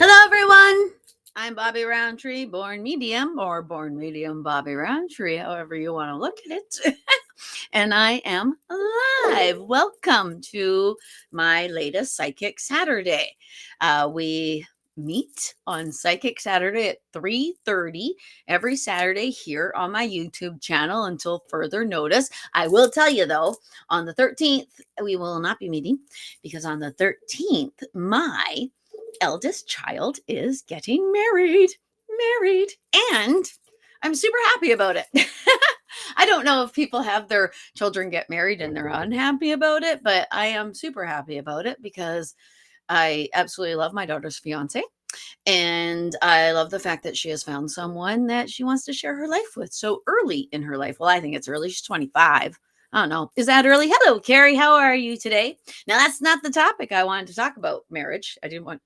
Hello, everyone. I'm Bobbi Rowntree, born medium or born medium Bobbi Rowntree, however you want to look at it. And I am live. Welcome to my latest Psychic Saturday. We meet on Psychic Saturday at 3:30 every Saturday here on my YouTube channel until further notice. I will tell you though, on the 13th, we will not be meeting because on the 13th, my eldest child is getting married, and I'm super happy about it. I don't know if people have their children get married and they're unhappy about it, but I am super happy about it because I absolutely love my daughter's fiance. And I love the fact that she has found someone that she wants to share her life with so early in her life. Well, I think it's early. She's 25. I don't know. Is that early? Hello, Carrie. How are you today? Now, that's not the topic I wanted to talk about, marriage. I didn't want,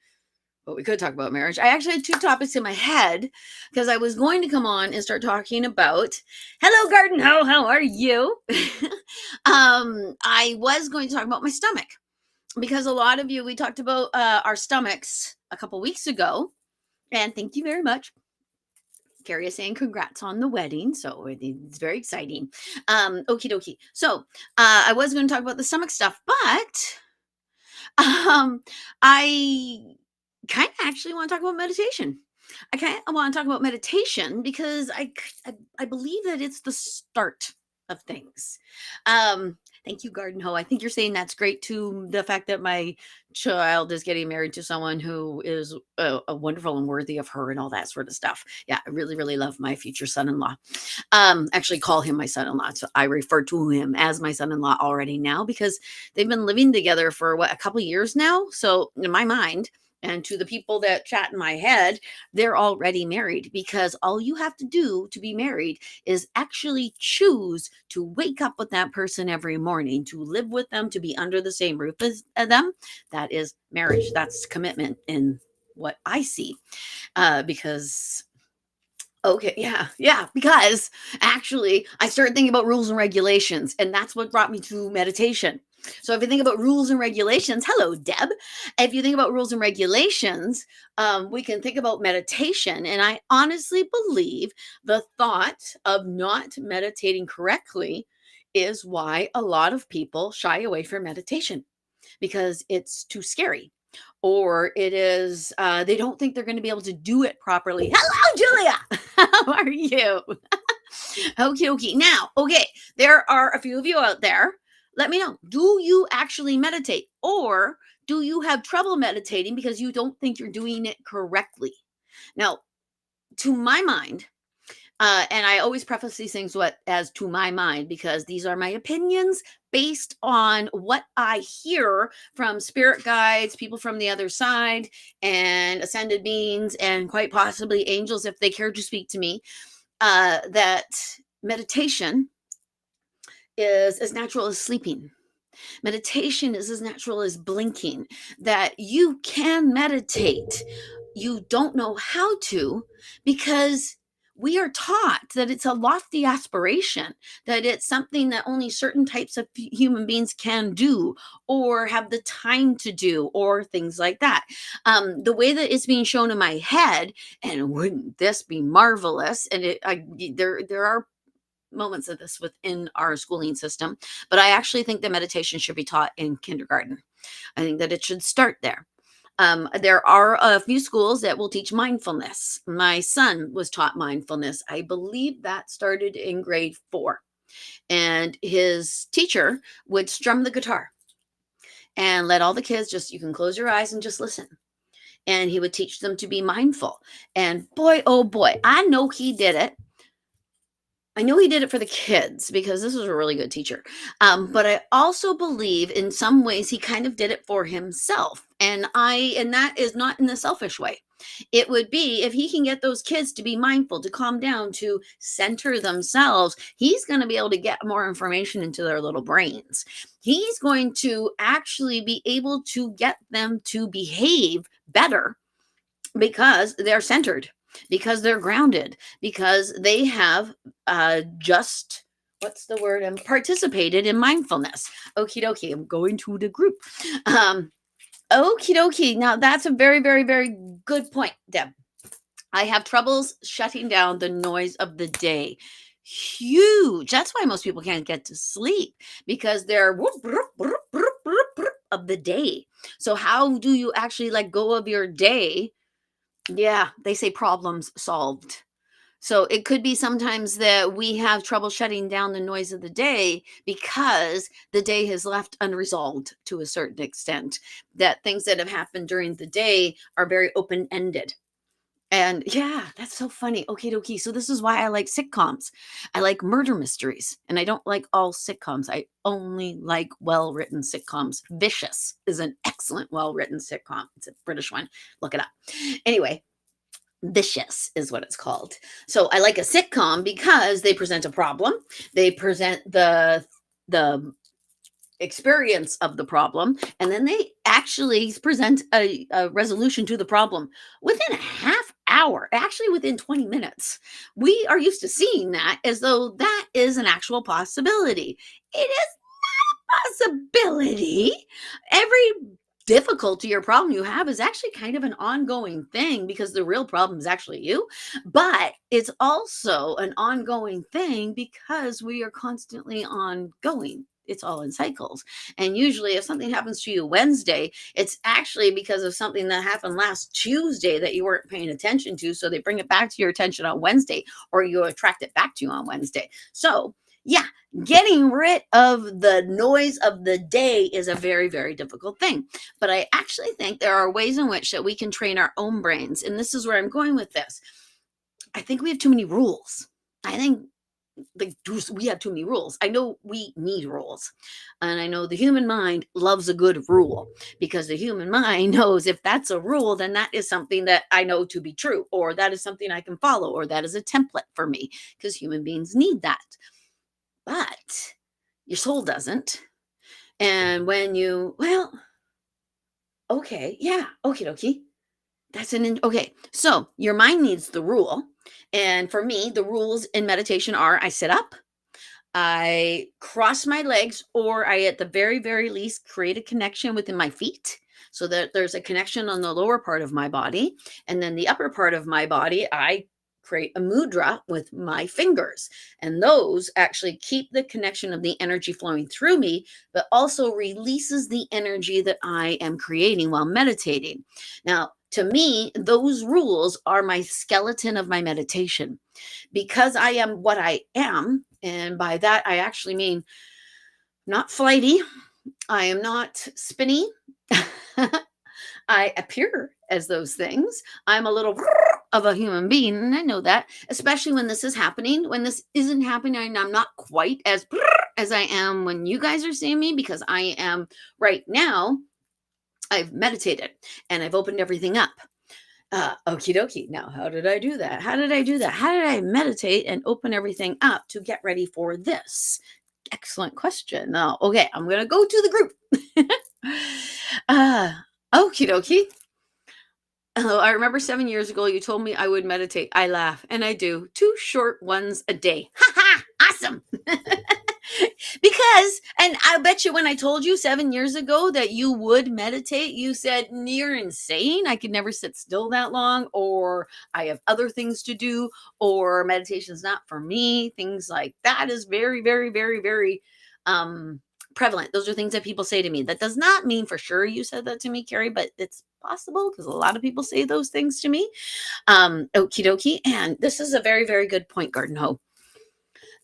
but we could talk about marriage. I actually had two topics in my head because I was going to come on and start talking about, hello, Garden Ho, how are you? I was going to talk about my stomach because a lot of you, we talked about our stomachs a couple weeks ago. And thank you very much. Carrie is saying congrats on the wedding. So it's very exciting. Okie dokie. So I was going to talk about the stomach stuff, but I kind of actually want to talk about meditation. I kind of want to talk about meditation because I believe that it's the start of things. Thank you, Garden Ho. I think you're saying that's great too. The fact that my child is getting married to someone who is a wonderful and worthy of her and all that sort of stuff. Yeah, I really, really love my future son-in-law. Actually call him my son-in-law. So I refer to him as my son-in-law already now because they've been living together for a couple years now. So in my mind, and to the people that chat in my head, they're already married because all you have to do to be married is actually choose to wake up with that person every morning, to live with them, to be under the same roof as them. That is marriage. That's commitment in what I see. Because okay, yeah, because actually I started thinking about rules and regulations, and that's what brought me to meditation. So if you think about rules and regulations, hello, Deb. If you think about rules and regulations, we can think about meditation. And I honestly believe the thought of not meditating correctly is why a lot of people shy away from meditation because it's too scary or it is they don't think they're going to be able to do it properly. Hello, Julia. How are you? Okay. Now, okay, there are a few of you out there. Let me know. Do you actually meditate or do you have trouble meditating because you don't think you're doing it correctly? Now, to my mind, and I always preface these things as to my mind because these are my opinions based on what I hear from spirit guides, people from the other side, and ascended beings, and quite possibly angels if they care to speak to me. That meditation is as natural as sleeping. Meditation is as natural as blinking, that you can meditate. You don't know how to because we are taught that it's a lofty aspiration, that it's something that only certain types of human beings can do or have the time to do or things like that. The way that it's being shown in my head, and wouldn't this be marvelous? And there are moments of this within our schooling system, but I actually think that meditation should be taught in kindergarten. I think that it should start there. There are a few schools that will teach mindfulness. My son was taught mindfulness. I believe that started in grade 4. And his teacher would strum the guitar and let all the kids you can close your eyes and just listen. And he would teach them to be mindful. And boy, oh boy, I know he did it. I know he did it for the kids because this was a really good teacher. But I also believe in some ways he kind of did it for himself. And that is not in a selfish way. It would be if he can get those kids to be mindful, to calm down, to center themselves, he's going to be able to get more information into their little brains. He's going to actually be able to get them to behave better because they're centered, because they're grounded, because they have what's the word? Participated in mindfulness. Okie dokie. I'm going to the group. Okie dokie. Now that's a very, very, very good point, Deb. I have troubles shutting down the noise of the day. Huge. That's why most people can't get to sleep, because they're of the day. So how do you actually let go of your day? Yeah, they say problems solved. So it could be sometimes that we have trouble shutting down the noise of the day because the day has left unresolved to a certain extent. That things that have happened during the day are very open ended. And yeah, that's so funny. Okay, dokie. So this is why I like sitcoms. I like murder mysteries, and I don't like all sitcoms. I only like well-written sitcoms. Vicious is an excellent well-written sitcom. It's a British one. Look it up. Anyway, Vicious is what it's called. So I like a sitcom because they present a problem. They present the experience of the problem, and then they actually present a resolution to the problem within a half hour, actually within 20 minutes. We are used to seeing that as though that is an actual possibility. It is not a possibility. Every difficulty or problem you have is actually kind of an ongoing thing, because the real problem is actually you, but it's also an ongoing thing because we are constantly ongoing. It's all in cycles. And usually if something happens to you Wednesday, it's actually because of something that happened last Tuesday that you weren't paying attention to, so they bring it back to your attention on Wednesday, or you attract it back to you on Wednesday. So yeah, getting rid of the noise of the day is a very, very difficult thing. But I actually think there are ways in which that we can train our own brains. And this is where I'm going with this. I think we have too many rules. I think we have too many rules. I know we need rules. And I know the human mind loves a good rule, because the human mind knows if that's a rule, then that is something that I know to be true, or that is something I can follow, or that is a template for me, because human beings need that. But your soul doesn't. And when you, well, okay, yeah, okie dokie. That's okay. So your mind needs the rule. And for me, the rules in meditation are: I sit up, I cross my legs, or I, at the very, very least, create a connection within my feet, so that there's a connection on the lower part of my body. And then the upper part of my body, I create a mudra with my fingers. And those actually keep the connection of the energy flowing through me, but also releases the energy that I am creating while meditating. Now, to me, those rules are my skeleton of my meditation, because I am what I am. And by that, I actually mean not flighty. I am not spinny. I appear as those things. I'm a little of a human being, and I know that, especially when this is happening. When this isn't happening, I'm not quite as I am when you guys are seeing me, because I am right now. I've meditated and I've opened everything up. Okie dokie. Now, how did I do that? How did I do that? How did I meditate and open everything up to get ready for this? Excellent question. Now, okay, I'm going to go to the group. Okie dokie. Oh, I remember 7 years ago, you told me I would meditate. I laugh, and I do 2 short ones a day. Ha ha! Awesome. Because, and I bet you when I told you 7 years ago that you would meditate, you said, you're insane. I could never sit still that long, or I have other things to do, or meditation is not for me. Things like that is very, very, very, very prevalent. Those are things that people say to me. That does not mean for sure you said that to me, Carrie, but it's possible, because a lot of people say those things to me. Okie dokie. And this is a very, very good point, Garden Hoe.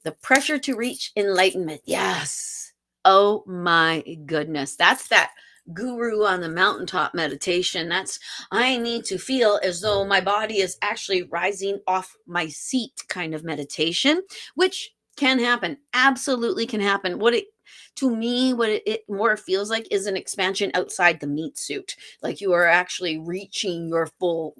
The pressure to reach enlightenment. Yes. Oh my goodness. That's that guru on the mountaintop meditation. That's, I need to feel as though my body is actually rising off my seat kind of meditation, which can happen. Absolutely can happen. What it more feels like is an expansion outside the meat suit. Like you are actually reaching your full,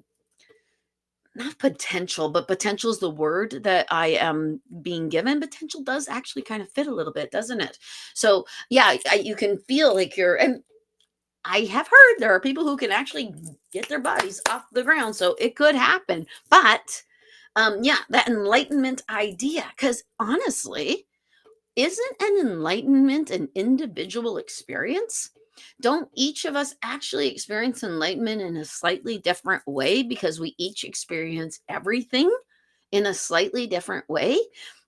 not potential, but potential is the word that I am being given. Potential does actually kind of fit a little bit, doesn't it? So yeah, you can feel like and I have heard there are people who can actually get their bodies off the ground. So it could happen. But yeah, that enlightenment idea, because honestly, isn't an enlightenment an individual experience? Don't each of us actually experience enlightenment in a slightly different way because we each experience everything in a slightly different way?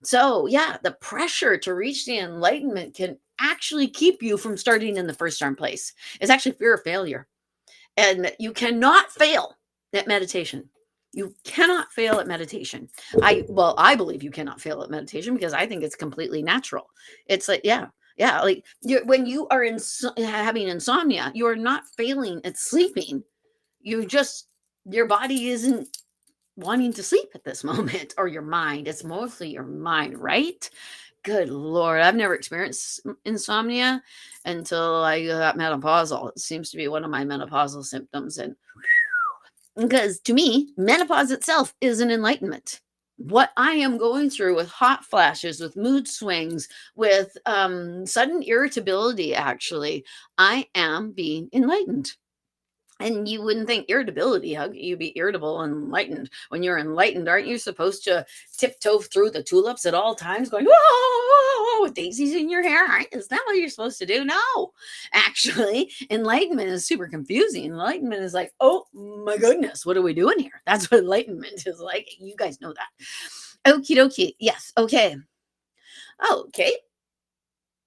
So, yeah, the pressure to reach the enlightenment can actually keep you from starting in the first darn place. It's actually fear of failure. And you cannot fail at meditation. You cannot fail at meditation. I believe you cannot fail at meditation because I think it's completely natural. It's like, yeah, yeah, like when you are having insomnia, you are not failing at sleeping. You just your body isn't wanting to sleep at this moment, or your mind. It's mostly your mind, right? Good Lord. I've never experienced insomnia until I got menopausal. It seems to be one of my menopausal symptoms. And because to me, menopause itself is an enlightenment. What I am going through with hot flashes, with mood swings, with sudden irritability, actually, I am being enlightened. And you wouldn't think irritability, how could you be irritable and enlightened? When you're enlightened, aren't you supposed to tiptoe through the tulips at all times, going, whoa, whoa, whoa, with daisies in your hair? Is that what you're supposed to do? No. Actually, enlightenment is super confusing. Enlightenment is like, oh my goodness, what are we doing here? That's what enlightenment is like. You guys know that. Okie dokie. Yes. Okay. Okay.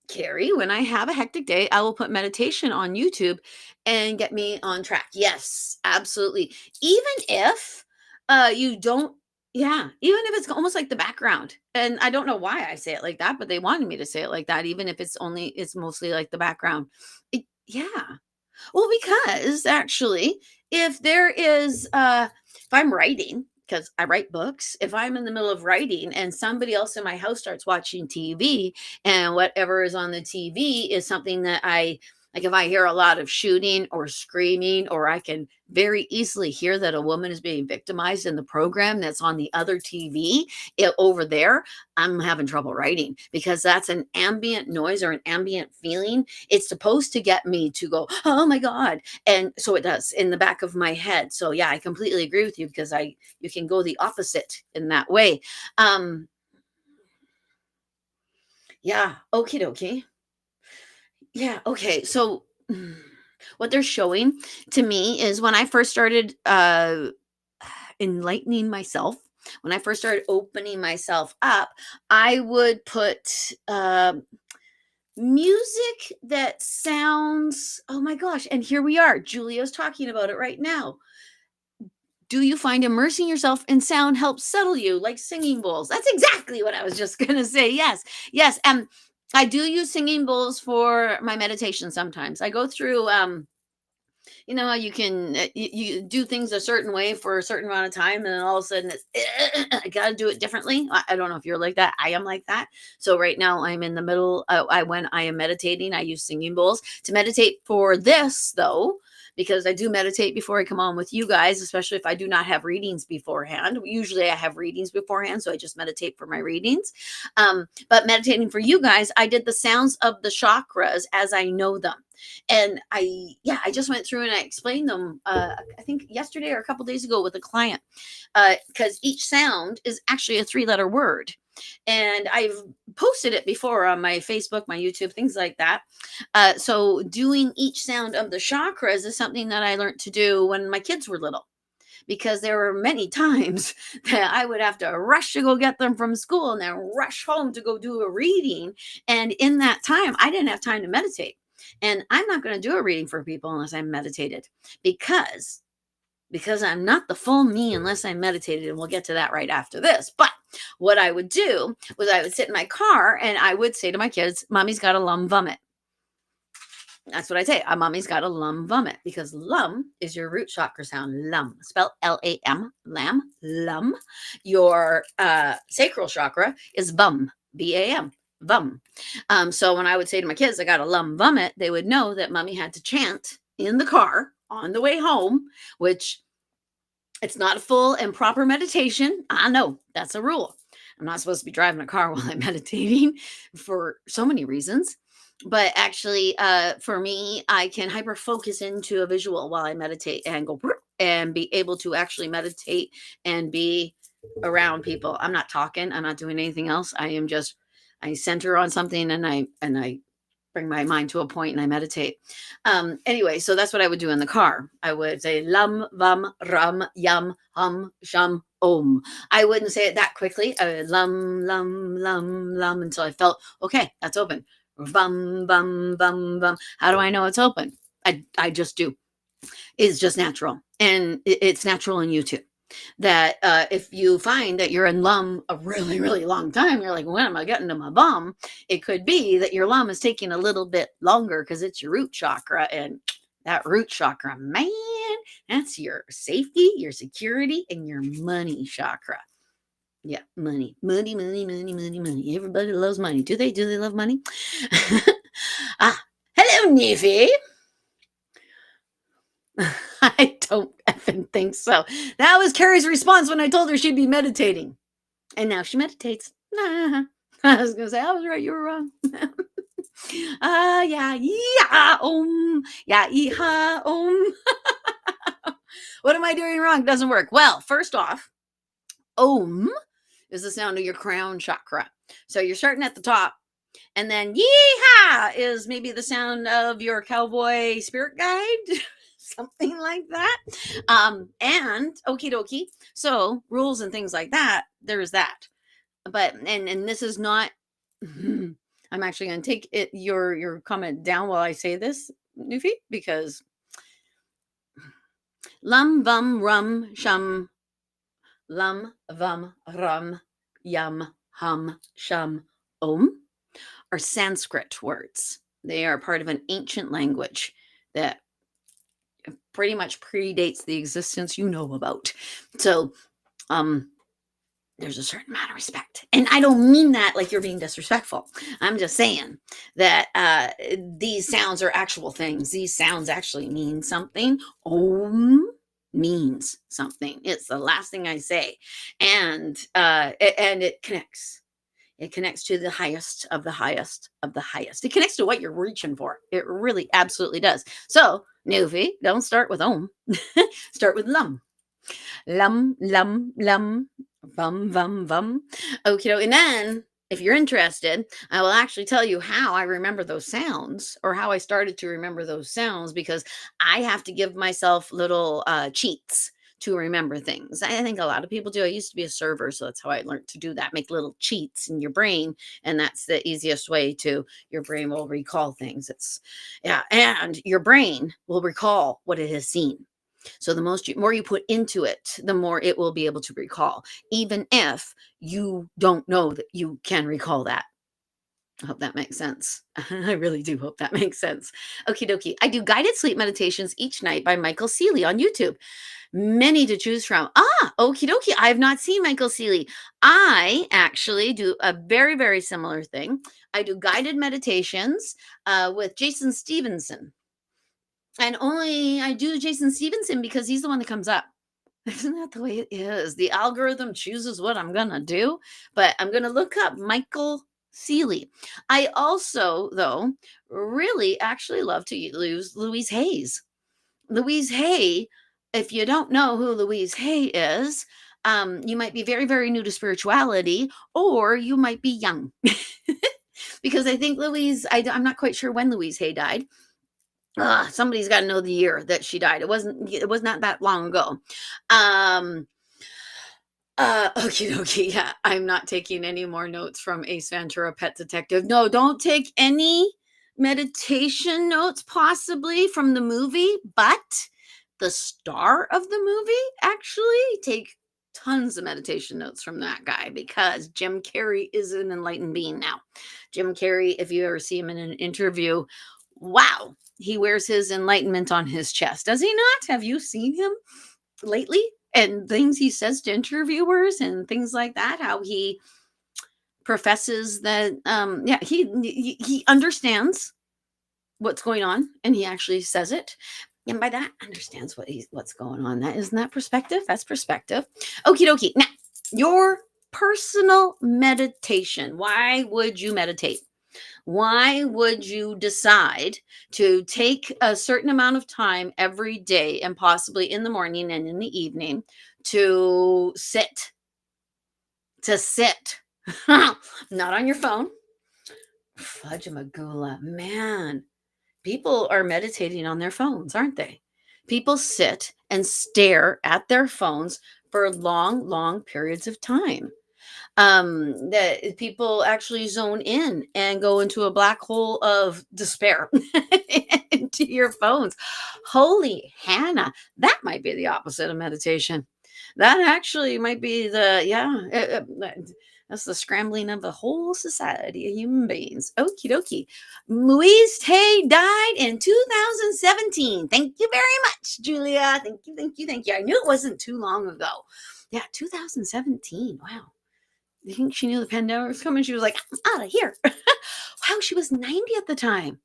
Carrie, when I have a hectic day, I will put meditation on YouTube and get me on track. Yes, absolutely. Even if you don't, yeah, even if it's almost like the background. And I don't know why I say it like that, but they wanted me to say it like that, even if it's mostly like the background. Yeah. Well, because actually, if there is if I'm writing, because I write books, if I'm in the middle of writing and somebody else in my house starts watching TV and whatever is on the TV is something that I like, if I hear a lot of shooting or screaming, or I can very easily hear that a woman is being victimized in the program that's on the other TV over there, I'm having trouble writing because that's an ambient noise or an ambient feeling. It's supposed to get me to go, oh my God. And so it does in the back of my head. So yeah, I completely agree with you because you can go the opposite in that way. Um, yeah, okie dokie. Yeah, okay. So what they're showing to me is when I first started enlightening myself, when I first started opening myself up, I would put music that sounds, oh my gosh, and here we are. Julia's talking about it right now. Do you find immersing yourself in sound helps settle you, like singing bowls? That's exactly what I was just going to say. Yes. Yes. I do use singing bowls for my meditation sometimes. I go through you know how you can you do things a certain way for a certain amount of time and then all of a sudden it's I got to do it differently. I don't know if you're like that. I am like that. So right now I'm in the middle. When I am meditating, I use singing bowls to meditate. For this though, because I do meditate before I come on with you guys, especially if I do not have readings beforehand. Usually I have readings beforehand, so I just meditate for my readings. But meditating for you guys, I did the sounds of the chakras as I know them. And I just went through and I explained them, I think yesterday or a couple days ago with a client, because each sound is actually a 3-letter word. And I've posted it before on my Facebook, my YouTube, things like that. So doing each sound of the chakras is something that I learned to do when my kids were little, because there were many times that I would have to rush to go get them from school and then rush home to go do a reading. And in that time, I didn't have time to meditate. And I'm not going to do a reading for people unless I'm meditated, because I'm not the full me unless I meditated. And we'll get to that right after this. But what I would do was I would sit in my car and I would say to my kids, Mommy's got a lum vomit. That's what I say. Mommy's got a lum vomit, because lum is your root chakra sound. Lum, spelled Lam, lamb, lum. Your sacral chakra is bum, BAM, bum. So when I would say to my kids, I got a lum vomit, they would know that Mommy had to chant in the car on the way home, which it's not a full and proper meditation. I know that's a rule. I'm not supposed to be driving a car while I'm meditating for so many reasons. But actually, for me, I can hyper focus into a visual while I meditate and go and be able to actually meditate and be around people. I'm not talking. I'm not doing anything else. I center on something and I bring my mind to a point and I meditate. Anyway, so that's what I would do in the car. I would say lam, vam, ram, yam, hum, sham, om. I wouldn't say it that quickly. I would lum until I felt, okay, that's open. Bum, bum, bum, bum. How do I know it's open? I just do. It's just natural. And it's natural in you too. That if you find that you're in lum a really, really long time, you're like, when am I getting to my bum? It could be that your lum is taking a little bit longer because it's your root chakra. And that root chakra, man, that's your safety, your security, and your money chakra. Yeah, money. Everybody loves money. Do they? Do they love money? Hello, Nifty. I don't effing think so. That was Carrie's response when I told her she'd be meditating. And now she meditates. I was going to say, I was right, you were wrong. What am I doing wrong? Doesn't work. Well, first off, Om is the sound of your crown chakra. So you're starting at the top. And then yeehaw is maybe the sound of your cowboy spirit guide. Something like that. And okie dokie. So rules and things like that, there's that. But and this is not I'm actually going to take your comment down while I say this, Newfie, because lum vum rum shum lum vum rum yum hum shum om are Sanskrit words. They are part of an ancient language that pretty much predates the existence you know about. So there's a certain amount of respect. And I don't mean that like you're being disrespectful. I'm just saying that these sounds are actual things. These sounds actually mean something. Om means something. It's the last thing I say. And it connects. It connects to the highest of the highest of the highest. It connects to what you're reaching for. It really absolutely does. So, Newfie, don't start with Om. Start with Lum. Lum, lum, lum, vum, vum, vum. Okay, and then if you're interested, I will actually tell you how I remember those sounds or how I started to remember those sounds because I have to give myself little cheats to remember things. I think a lot of people do. I used to be a server, so that's how I learned to do that. Make little cheats in your brain, and that's the easiest way to your brain will recall things. And your brain will recall what it has seen. So the more you put into it, the more it will be able to recall, even if you don't know that you can recall that. I hope that makes sense. I really do hope that makes sense. Okie dokie. I do guided sleep meditations each night by Michael Seeley on YouTube. Many to choose from. Okie dokie. I have not seen Michael Seeley. I actually do a very, very similar thing. I do guided meditations with Jason Stevenson. And only I do Jason Stevenson because he's the one that comes up. Isn't that the way it is? The algorithm chooses what I'm going to do, but I'm going to look up Michael Seeley. I also, though, really actually love to use Louise Hayes. Louise Hay, if you don't know who Louise Hay is, you might be very, very new to spirituality, or you might be young. Because I think I'm not quite sure when Louise Hay died. Somebody's got to know the year that she died. It was not that long ago. Okay. Yeah, I'm not taking any more notes from Ace Ventura Pet Detective. No, don't take any meditation notes possibly from the movie, but the star of the movie actually take tons of meditation notes from that guy because Jim Carrey is an enlightened being now. Jim Carrey, if you ever see him in an interview, wow, he wears his enlightenment on his chest. Does he not? Have you seen him lately? And things he says to interviewers and things like that, how he professes that, he understands what's going on and he actually says it. And by that, understands what's going on. Isn't that perspective? That's perspective. Okie dokie. Now, your personal meditation. Why would you meditate? Why would you decide to take a certain amount of time every day and possibly in the morning and in the evening to sit? Not on your phone, Fudge-a-magoola, man. People are meditating on their phones, aren't they? People sit and stare at their phones for long, long periods of time. That people actually zone in and go into a black hole of despair into your phones. Holy Hannah, that might be the opposite of meditation. That actually might be that's the scrambling of the whole society of human beings. Okie dokie. Louise Hay died in 2017. Thank you very much, Julia. Thank you, thank you, thank you. I knew it wasn't too long ago. Yeah, 2017. Wow. You think she knew the pandemic was coming? She was like, I'm out of here. Wow, she was 90 at the time.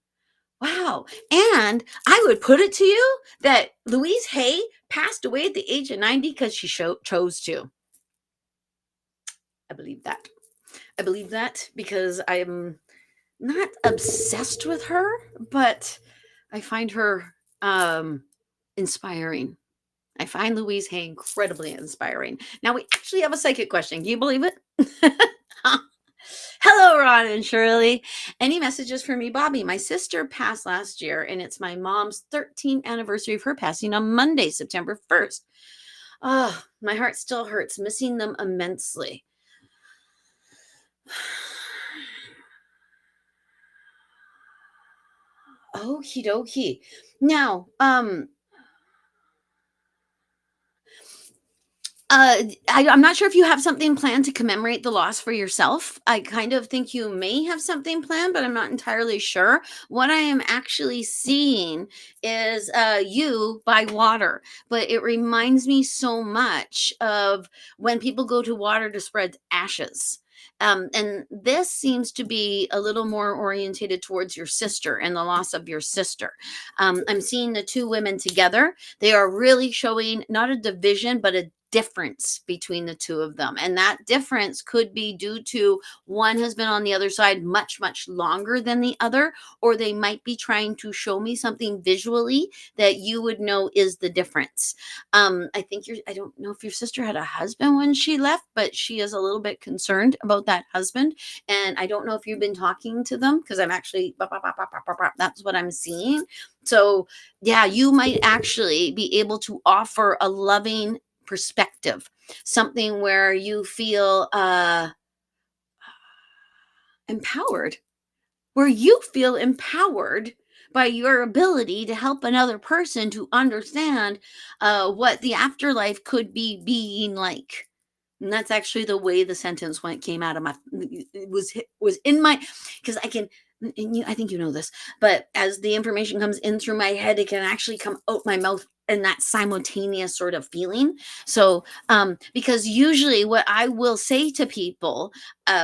Wow. And I would put it to you that Louise Hay passed away at the age of 90 because she chose to. I believe that. I believe that because I'm not obsessed with her, but I find her inspiring. I find Louise Hay incredibly inspiring. Now we actually have a psychic question. Can you believe it? Hello, Ron and Shirley. Any messages for me, Bobbi? My sister passed last year, and it's my mom's 13th anniversary of her passing on Monday, September 1st. Oh, my heart still hurts, missing them immensely. Okie dokie. Now, I'm not sure if you have something planned to commemorate the loss for yourself. I kind of think you may have something planned, but I'm not entirely sure. What I am actually seeing is you by water, but it reminds me so much of when people go to water to spread ashes. And this seems to be a little more orientated towards your sister and the loss of your sister. I'm seeing the two women together. They are really showing not a division, but a difference between the two of them. And that difference could be due to one has been on the other side much, much longer than the other, or they might be trying to show me something visually that you would know is the difference. I don't know if your sister had a husband when she left, but she is a little bit concerned about that husband. And I don't know if you've been talking to them because I'm actually, that's what I'm seeing. So, yeah, you might actually be able to offer a loving perspective, something where you feel empowered, where you feel empowered by your ability to help another person to understand what the afterlife could be being like. And that's actually the way the sentence came out of my, it was in my, because I can, and I think you know this, but as the information comes in through my head, it can actually come out my mouth in that simultaneous sort of feeling. So, because usually what I will say to people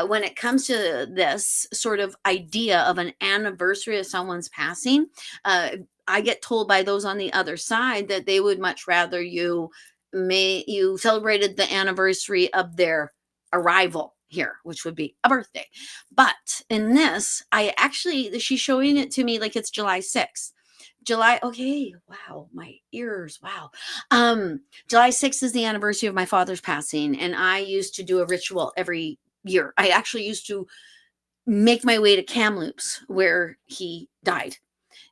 when it comes to this sort of idea of an anniversary of someone's passing, I get told by those on the other side that they would much rather you celebrated the anniversary of their arrival here, which would be a birthday. But in this, she's showing it to me like it's July 6th. July, okay, wow, my ears, wow. July 6th is the anniversary of my father's passing, and I used to do a ritual every year. I actually used to make my way to Kamloops where he died.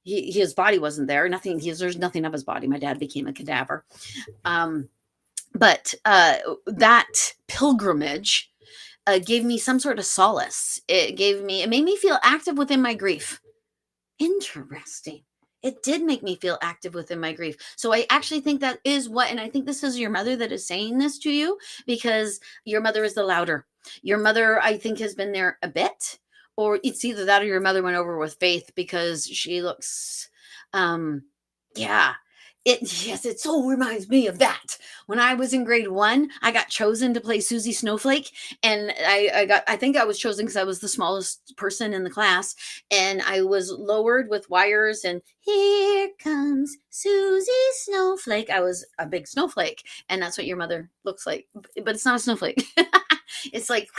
His body wasn't there. There's nothing of his body. My dad became a cadaver. But that pilgrimage gave me some sort of solace. It made me feel active within my grief. Interesting. It did make me feel active within my grief. So I actually think that is and I think this is your mother that is saying this to you, because your mother is the louder. Your mother, I think, has been there a bit, or it's either that or your mother went over with Faith because she looks, yeah, it so reminds me of that. When I was in grade 1, I got chosen to play Susie Snowflake, and I think I was chosen because I was the smallest person in the class, and I was lowered with wires, and here comes Susie Snowflake. I was a big snowflake, and that's what your mother looks like, but it's not a snowflake. It's like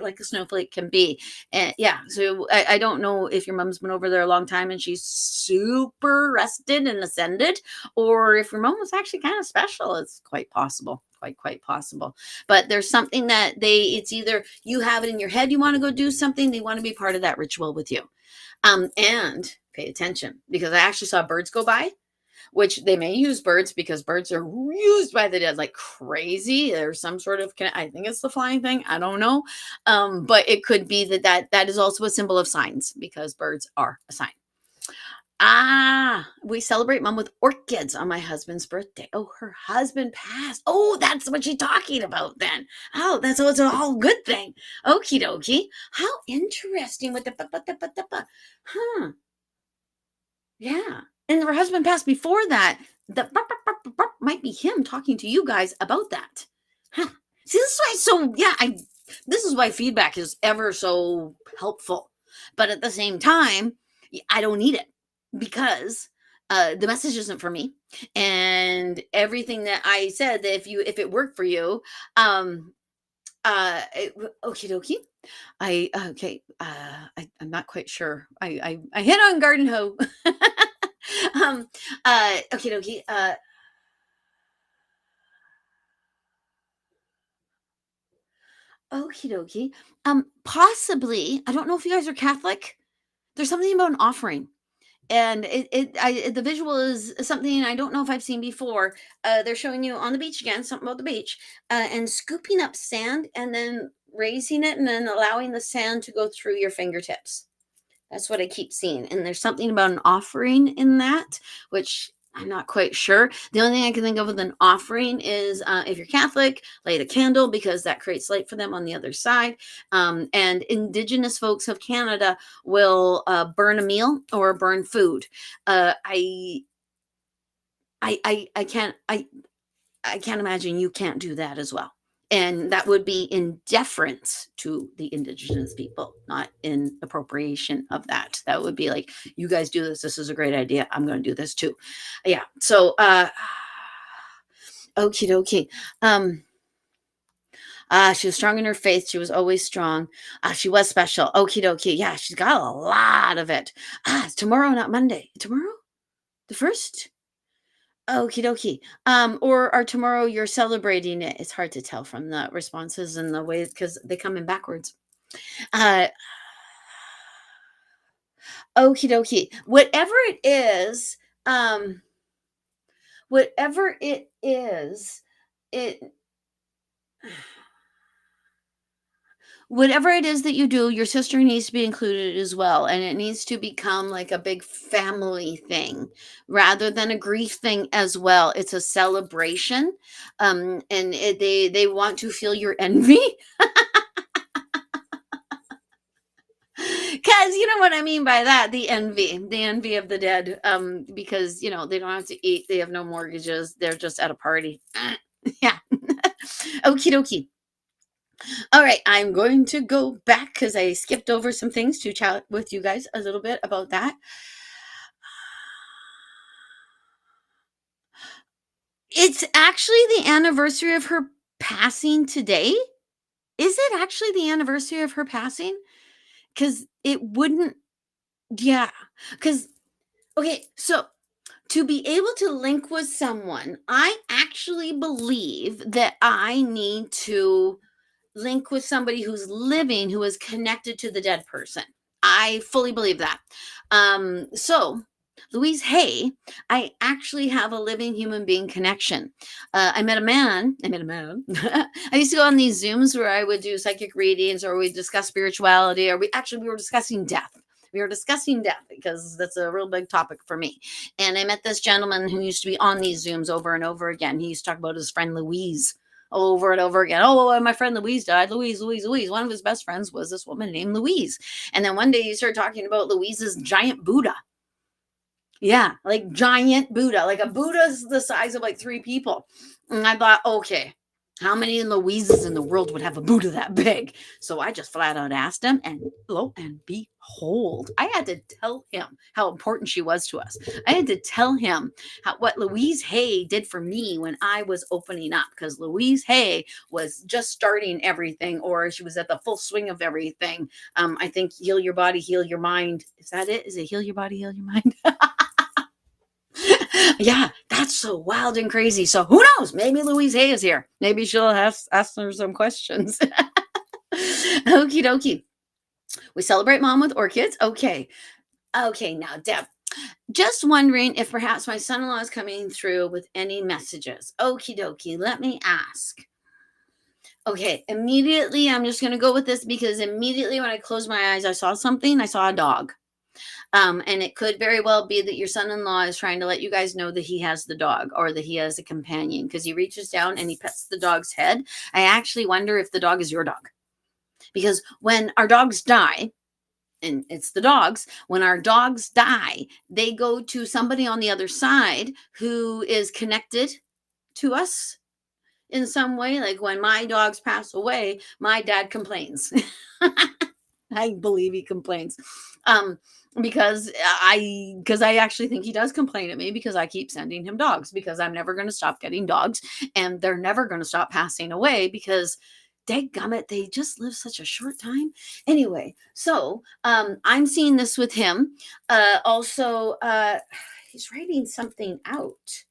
like a snowflake can be. And yeah, so I don't know if your mom's been over there a long time and she's super rested and ascended, or if your mom was actually kind of special. It's quite possible. Quite possible. But there's something that it's either you have it in your head, you want to go do something, they want to be part of that ritual with you. And pay attention, because I actually saw birds go by, which they may use birds because birds are used by the dead like crazy. There's some sort of, I think it's the flying thing. I don't know. But it could be that is also a symbol of signs, because birds are a sign. We celebrate mom with orchids on my husband's birthday. Oh, her husband passed. Oh, that's what she's talking about then. Oh, it's a whole good thing. Okie dokie. How interesting with huh. Yeah. And her husband passed before that. The might be him talking to you guys about that. Huh. See, this is why this is why feedback is ever so helpful. But at the same time, I don't need it, because the message isn't for me. And everything that I said, that if it worked for you, okie dokie. I'm not quite sure. I hit on garden hoe. Okie dokie. Okie dokie. Possibly, I don't know if you guys are Catholic. There's something about an offering. And the visual is something I don't know if I've seen before. They're showing you on the beach again, something about the beach, and scooping up sand and then raising it and then allowing the sand to go through your fingertips. That's what I keep seeing. And there's something about an offering in that, which I'm not quite sure. The only thing I can think of with an offering is if you're Catholic, light a candle, because that creates light for them on the other side. And Indigenous folks of Canada will burn a meal or burn food. I can't imagine you can't do that as well. And that would be in deference to the Indigenous people, not in appropriation of that. That would be like, you guys do this. This is a great idea. I'm going to do this too. Yeah. So, okie dokie. She was strong in her faith. She was always strong. She was special. Okie dokie. Yeah, she's got a lot of it. It's tomorrow, not Monday. Tomorrow? The 1st? Okie dokie. Or tomorrow you're celebrating it. It's hard to tell from the responses and the ways, because they come in backwards. Okie dokie. Whatever it is, whatever it is that you do, your sister needs to be included as well. And it needs to become like a big family thing rather than a grief thing as well. It's a celebration. And they want to feel your envy. Because you know what I mean by that, the envy of the dead. Because, they don't have to eat. They have no mortgages. They're just at a party. Yeah. Okie dokie. All right, I'm going to go back because I skipped over some things to chat with you guys a little bit about that. It's actually the anniversary of her passing today. Is it actually the anniversary of her passing? Because it wouldn't, yeah. Because, okay, so to be able to link with someone, I actually believe that I need to link with somebody who's living, who is connected to the dead person. I fully believe that. So Louise Hay, I actually have a living human being connection. I met a man. I used to go on these Zooms where I would do psychic readings, or we'd discuss spirituality, or we were discussing death. We were discussing death because that's a real big topic for me. And I met this gentleman who used to be on these Zooms over and over again. He used to talk about his friend Louise over and over again. Oh, my friend Louise died. Louise. One of his best friends was this woman named Louise. And then one day he started talking about Louise's giant Buddha. Yeah, like giant Buddha. Like a Buddha's the size of like 3 people. And I thought, okay, how many Louises in the world would have a Buddha that big? So I just flat out asked him, and lo and behold, hold. I had to tell him how important she was to us. I had to tell him what Louise Hay did for me when I was opening up, because Louise Hay was just starting everything, or she was at the full swing of everything. I think Heal Your Body, Heal Your Mind. Is that it? Is it Heal Your Body, Heal Your Mind? Yeah, that's so wild and crazy. So who knows? Maybe Louise Hay is here. Maybe she'll ask her some questions. Okie dokie. We celebrate mom with orchids. Okay. Okay, now, Deb, just wondering if perhaps my son in law is coming through with any messages. Okie dokie. Let me ask. Okay, immediately, I'm just going to go with this because immediately when I closed my eyes, I saw something. I saw a dog. And it could very well be that your son-in-law is trying to let you guys know that he has the dog, or that he has a companion, because he reaches down and he pets the dog's head. I actually wonder if the dog is your dog, because when our dogs die, and it's the dogs, when our dogs die, they go to somebody on the other side who is connected to us in some way. Like when my dogs pass away, my dad complains. I believe he complains. Because I actually think he does complain at me, because I keep sending him dogs, because I'm never going to stop getting dogs, and they're never going to stop passing away, because dadgummit, they just live such a short time. Anyway, so I'm seeing this with him. Also, he's writing something out.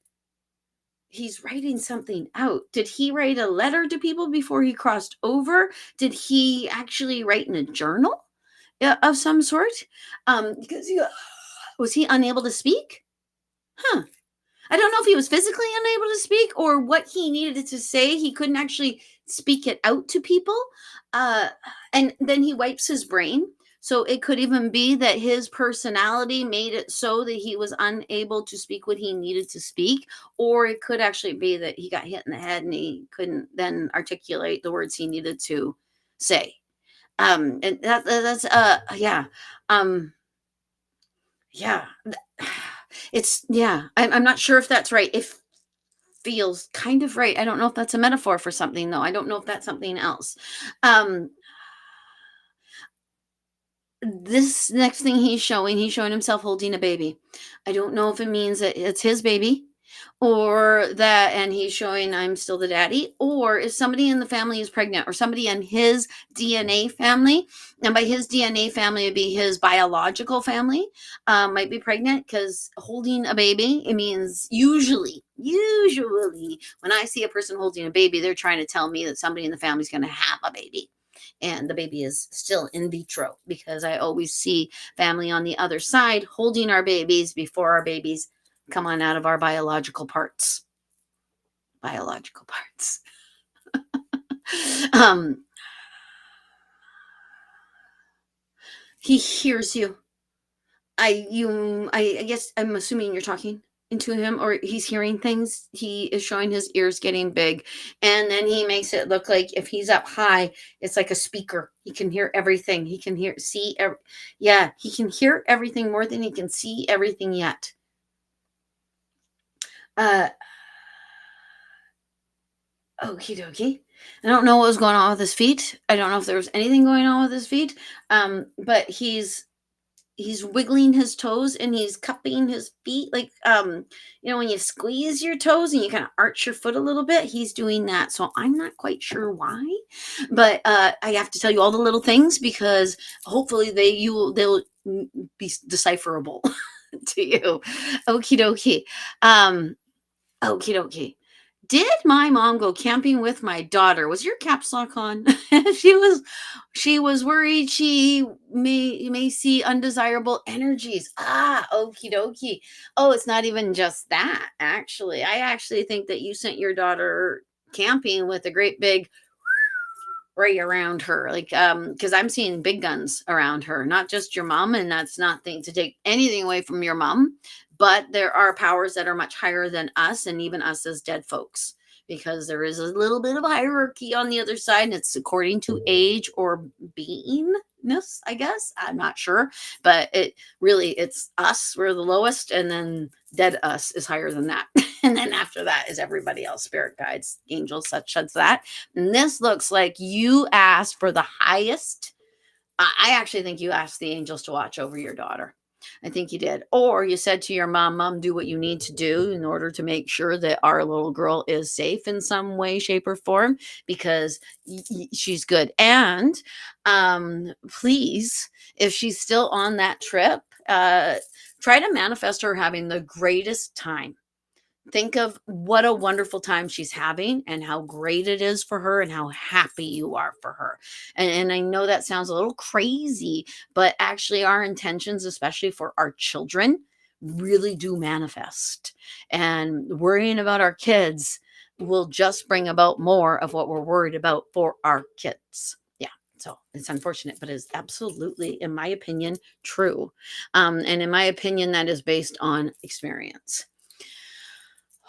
He's writing something out. Did he write a letter to people before he crossed over? Did he actually write in a journal of some sort? Because was he unable to speak? Huh. I don't know if he was physically unable to speak, or what he needed to say. He couldn't actually speak it out to people. And then he wipes his brain. So it could even be that his personality made it so that he was unable to speak what he needed to speak. Or it could actually be that he got hit in the head and he couldn't then articulate the words he needed to say. And that's yeah. Yeah. It's, yeah. I'm not sure if that's right. If feels kind of right. I don't know if that's a metaphor for something, though. I don't know if that's something else. Um, this next thing he's showing himself holding a baby. I don't know if it means that it's his baby, or that, and he's showing I'm still the daddy, or if somebody in the family is pregnant, or somebody in his DNA family, and by his DNA family it'd be his biological family, might be pregnant, because holding a baby, it means usually when I see a person holding a baby, they're trying to tell me that somebody in the family is going to have a baby, and the baby is still in vitro, because I always see family on the other side holding our babies before our babies come on out of our biological parts. um he hears you. I guess I'm assuming you're talking into him, or he's hearing things. He is showing his ears getting big, and then he makes it look like if he's up high, it's like a speaker. He can hear everything. He can yeah, he can hear everything more than he can see everything yet. Okie dokie. I don't know what was going on with his feet. I don't know if there was anything going on with his feet. But he's wiggling his toes, and he's cupping his feet, like when you squeeze your toes and you kind of arch your foot a little bit, he's doing that. So I'm not quite sure why, but I have to tell you all the little things, because hopefully they'll be decipherable to you. Okie dokie. Okie dokie. Did my mom go camping with my daughter? Was your caps lock on? she was worried she may see undesirable energies. Okie dokie. Oh, it's not even just that, actually. I actually think that you sent your daughter camping with a great big ray around her, like because I'm seeing big guns around her, not just your mom, and that's nothing to take anything away from your mom, but there are powers that are much higher than us, and even us as dead folks, because there is a little bit of hierarchy on the other side, and it's according to age or beingness, I guess. I'm not sure, but it's us, we're the lowest, and then dead us is higher than that. And then after that is everybody else, spirit guides, angels, such as that. And this looks like you asked for the highest I actually think you asked the angels to watch over your daughter. I think you did. Or you said to your mom, "Mom, do what you need to do in order to make sure that our little girl is safe in some way, shape, or form, because she's good." And please, if she's still on that trip, try to manifest her having the greatest time. Think of what a wonderful time she's having and how great it is for her and how happy you are for her. And I know that sounds a little crazy, but actually, our intentions, especially for our children, really do manifest. And worrying about our kids will just bring about more of what we're worried about for our kids. Yeah. So it's unfortunate, but it's absolutely, in my opinion, true. And in my opinion, that is based on experience.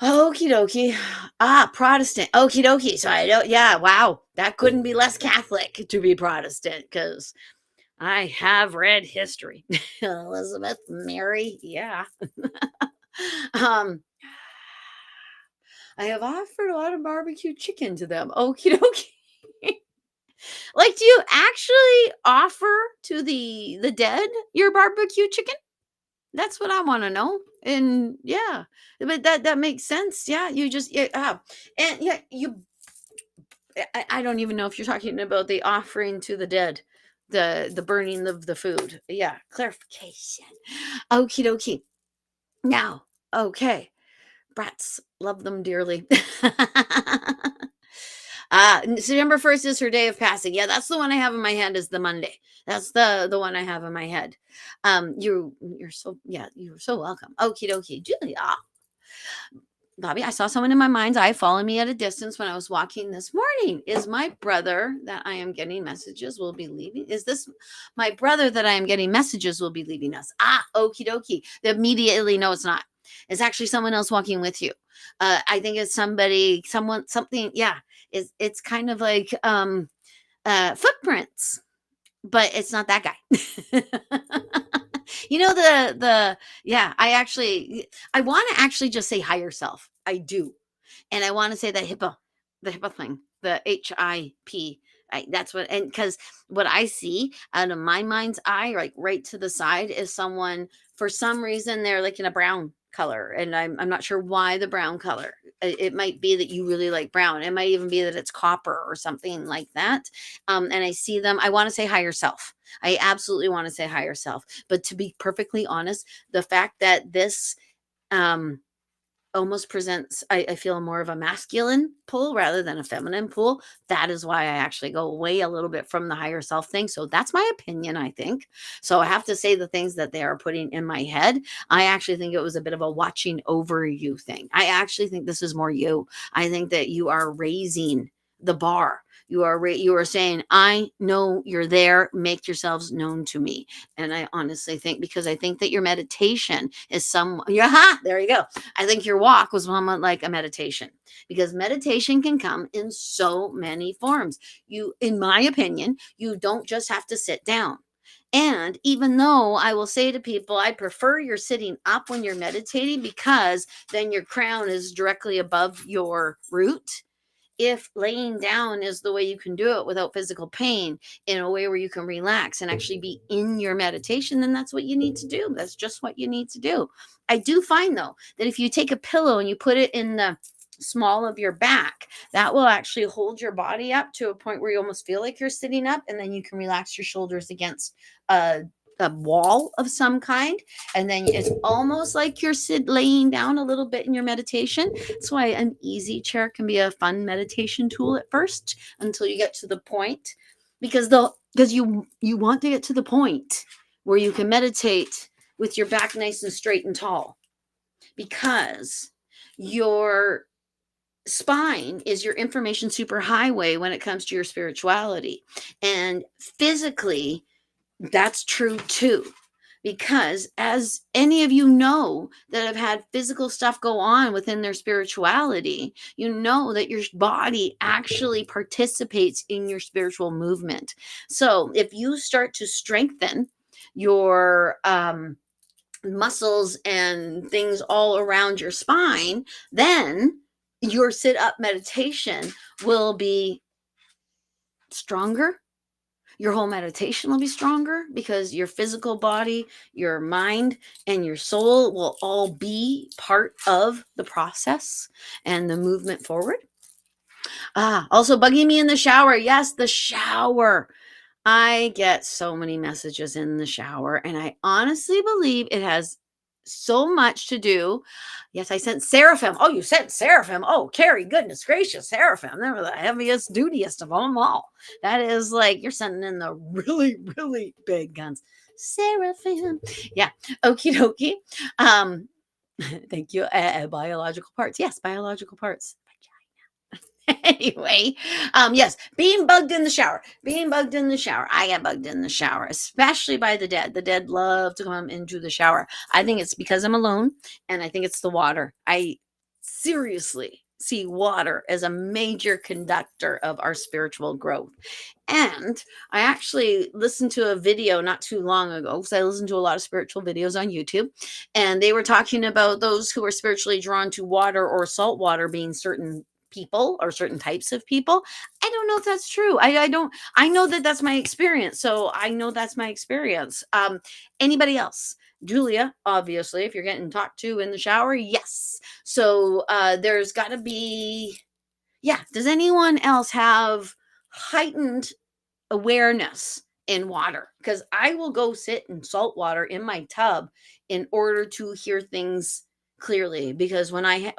Okie dokie. Ah, Protestant. Okie dokie. So I don't, yeah, wow. That couldn't be less Catholic to be Protestant, because I have read history. Elizabeth, Mary, yeah. um, I have offered a lot of barbecue chicken to them. Okie dokie. Like, do you actually offer to the dead your barbecue chicken? That's what I wanna know, and yeah, but that makes sense, yeah, you just yeah, and yeah, I don't even know if you're talking about the offering to the dead, the burning of the food, yeah, clarification. Okie dokie. Now, okay, brats, love them dearly. September 1st is her day of passing. Yeah, that's the one I have in my head, is the Monday. That's the one I have in my head. You're so, yeah, you're so welcome. Okie dokie. Julia. Bobby, I saw someone in my mind's eye follow me at a distance when I was walking this morning. Is my brother that I am getting messages will be leaving? Is this my brother that I am getting messages will be leaving us? Ah, okie dokie. Immediately, no, it's not. It's actually someone else walking with you. I think it's somebody, someone, something. Yeah, it's kind of like footprints, but it's not that guy. You know, the yeah, I want to actually just say higher self. I do. And I want to say that HIPAA, the HIPAA thing, the HIP. That's what, and because what I see out of my mind's eye, like right to the side, is someone, for some reason, they're like in a brown color. And I'm not sure why the brown color. It might be that you really like brown. It might even be that it's copper or something like that. And I see them. I want to say higher self. I absolutely want to say higher self. But to be perfectly honest, the fact that this um almost presents, I feel, more of a masculine pull rather than a feminine pull. That is why I actually go away a little bit from the higher self thing. So that's my opinion, I think. So I have to say the things that they are putting in my head. I actually think it was a bit of a watching over you thing. I actually think this is more you. I think that you are raising the bar. You are saying, I know you're there. Make yourselves known to me. And I honestly think, because I think that your meditation is yeah, there you go. I think your walk was somewhat like a meditation, because meditation can come in so many forms. You, in my opinion, you don't just have to sit down. And even though I will say to people, I prefer you're sitting up when you're meditating, because then your crown is directly above your root. If laying down is the way you can do it without physical pain, in a way where you can relax and actually be in your meditation, then that's what you need to do. That's just what you need to do. I do find, though, that if you take a pillow and you put it in the small of your back, that will actually hold your body up to a point where you almost feel like you're sitting up, and then you can relax your shoulders against a wall of some kind, and then it's almost like you're laying down a little bit in your meditation. That's why an easy chair can be a fun meditation tool at first, until you get to the point, because you want to get to the point where you can meditate with your back nice and straight and tall, because your spine is your information superhighway when it comes to your spirituality. And physically, that's true too. Because, as any of you know that have had physical stuff go on within their spirituality, you know that your body actually participates in your spiritual movement. So if you start to strengthen your muscles and things all around your spine, then your sit up meditation will be stronger. Your whole meditation will be stronger because your physical body, your mind, and your soul will all be part of the process and the movement forward. Also bugging me in the shower. Yes, the shower. I get so many messages in the shower, and I honestly believe it has so much to do. Yes, I sent seraphim. Oh, you sent seraphim. Oh, Carrie, goodness gracious, seraphim. They were the heaviest, dutiest of them all. That is like you're sending in the really, really big guns. Seraphim. Yeah. Okie dokie. Thank you. Biological parts. Yes, biological parts. Anyway, yes, being bugged in the shower. I get bugged in the shower, especially by the dead love to come into the shower. I think it's because I'm alone, and I think it's the water. I seriously see water as a major conductor of our spiritual growth. And I actually listened to a video not too long ago, because I listen to a lot of spiritual videos on YouTube, and they were talking about those who are spiritually drawn to water or salt water being certain people or certain types of people. I don't know if that's true. I don't. I know that that's my experience, so I know that's my experience. Anybody else? Julia, obviously, if you're getting talked to in the shower, yes. So there's got to be. Yeah. Does anyone else have heightened awareness in water? Because I will go sit in salt water in my tub in order to hear things clearly. Because when I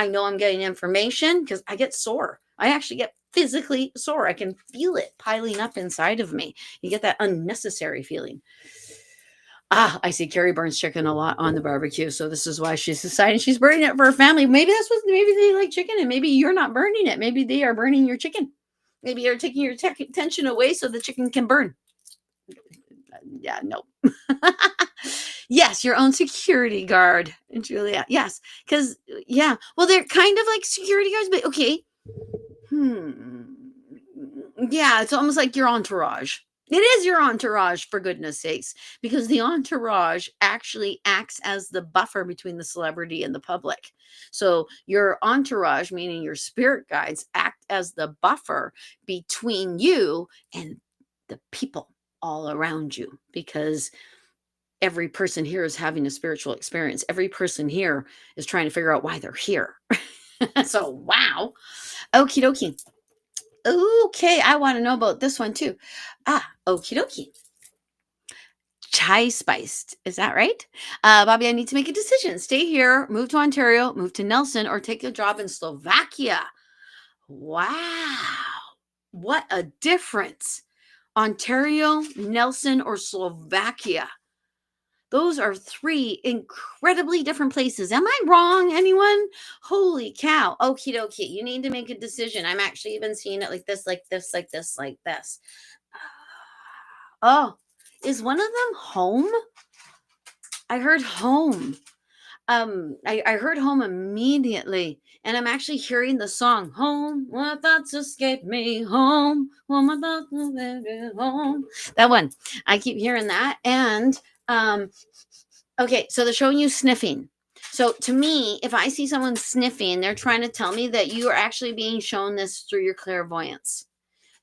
know I'm getting information, because I get sore, I actually get physically sore. I can feel it piling up inside of me. You get that unnecessary feeling. I see Carrie burns chicken a lot on the barbecue, so this is why she's deciding she's burning it for her family. Maybe maybe they like chicken, and maybe you're not burning it. Maybe they are burning your chicken. Maybe you're taking your tension away so the chicken can burn. Yeah, no. Yes, your own security guard, Julia. Yes, because yeah, well, they're kind of like security guards, but okay. Yeah, it's almost like your entourage. It is your entourage, for goodness sakes, because the entourage actually acts as the buffer between the celebrity and the public. So your entourage, meaning your spirit guides, act as the buffer between you and the people all around you, because every person here is having a spiritual experience. Every person here is trying to figure out why they're here. So, wow. Okie dokie. Okay, I want to know about this one too. Okie dokie. Chai spiced. Is that right? Bobbi, I need to make a decision. Stay here, move to Ontario, move to Nelson, or take a job in Slovakia. Wow. What a difference. Ontario, Nelson, or Slovakia. Those are three incredibly different places. Am I wrong, anyone? Holy cow. Okie dokie. You need to make a decision. I'm actually even seeing it like this, like this, like this, like this. Oh, is one of them home? I heard home. I heard home immediately, and I'm actually hearing the song "Home." My thoughts escape me. Home. Well, my thoughts home. That one. I keep hearing that, and okay. So they're showing you sniffing. So to me, if I see someone sniffing, they're trying to tell me that you are actually being shown this through your clairvoyance.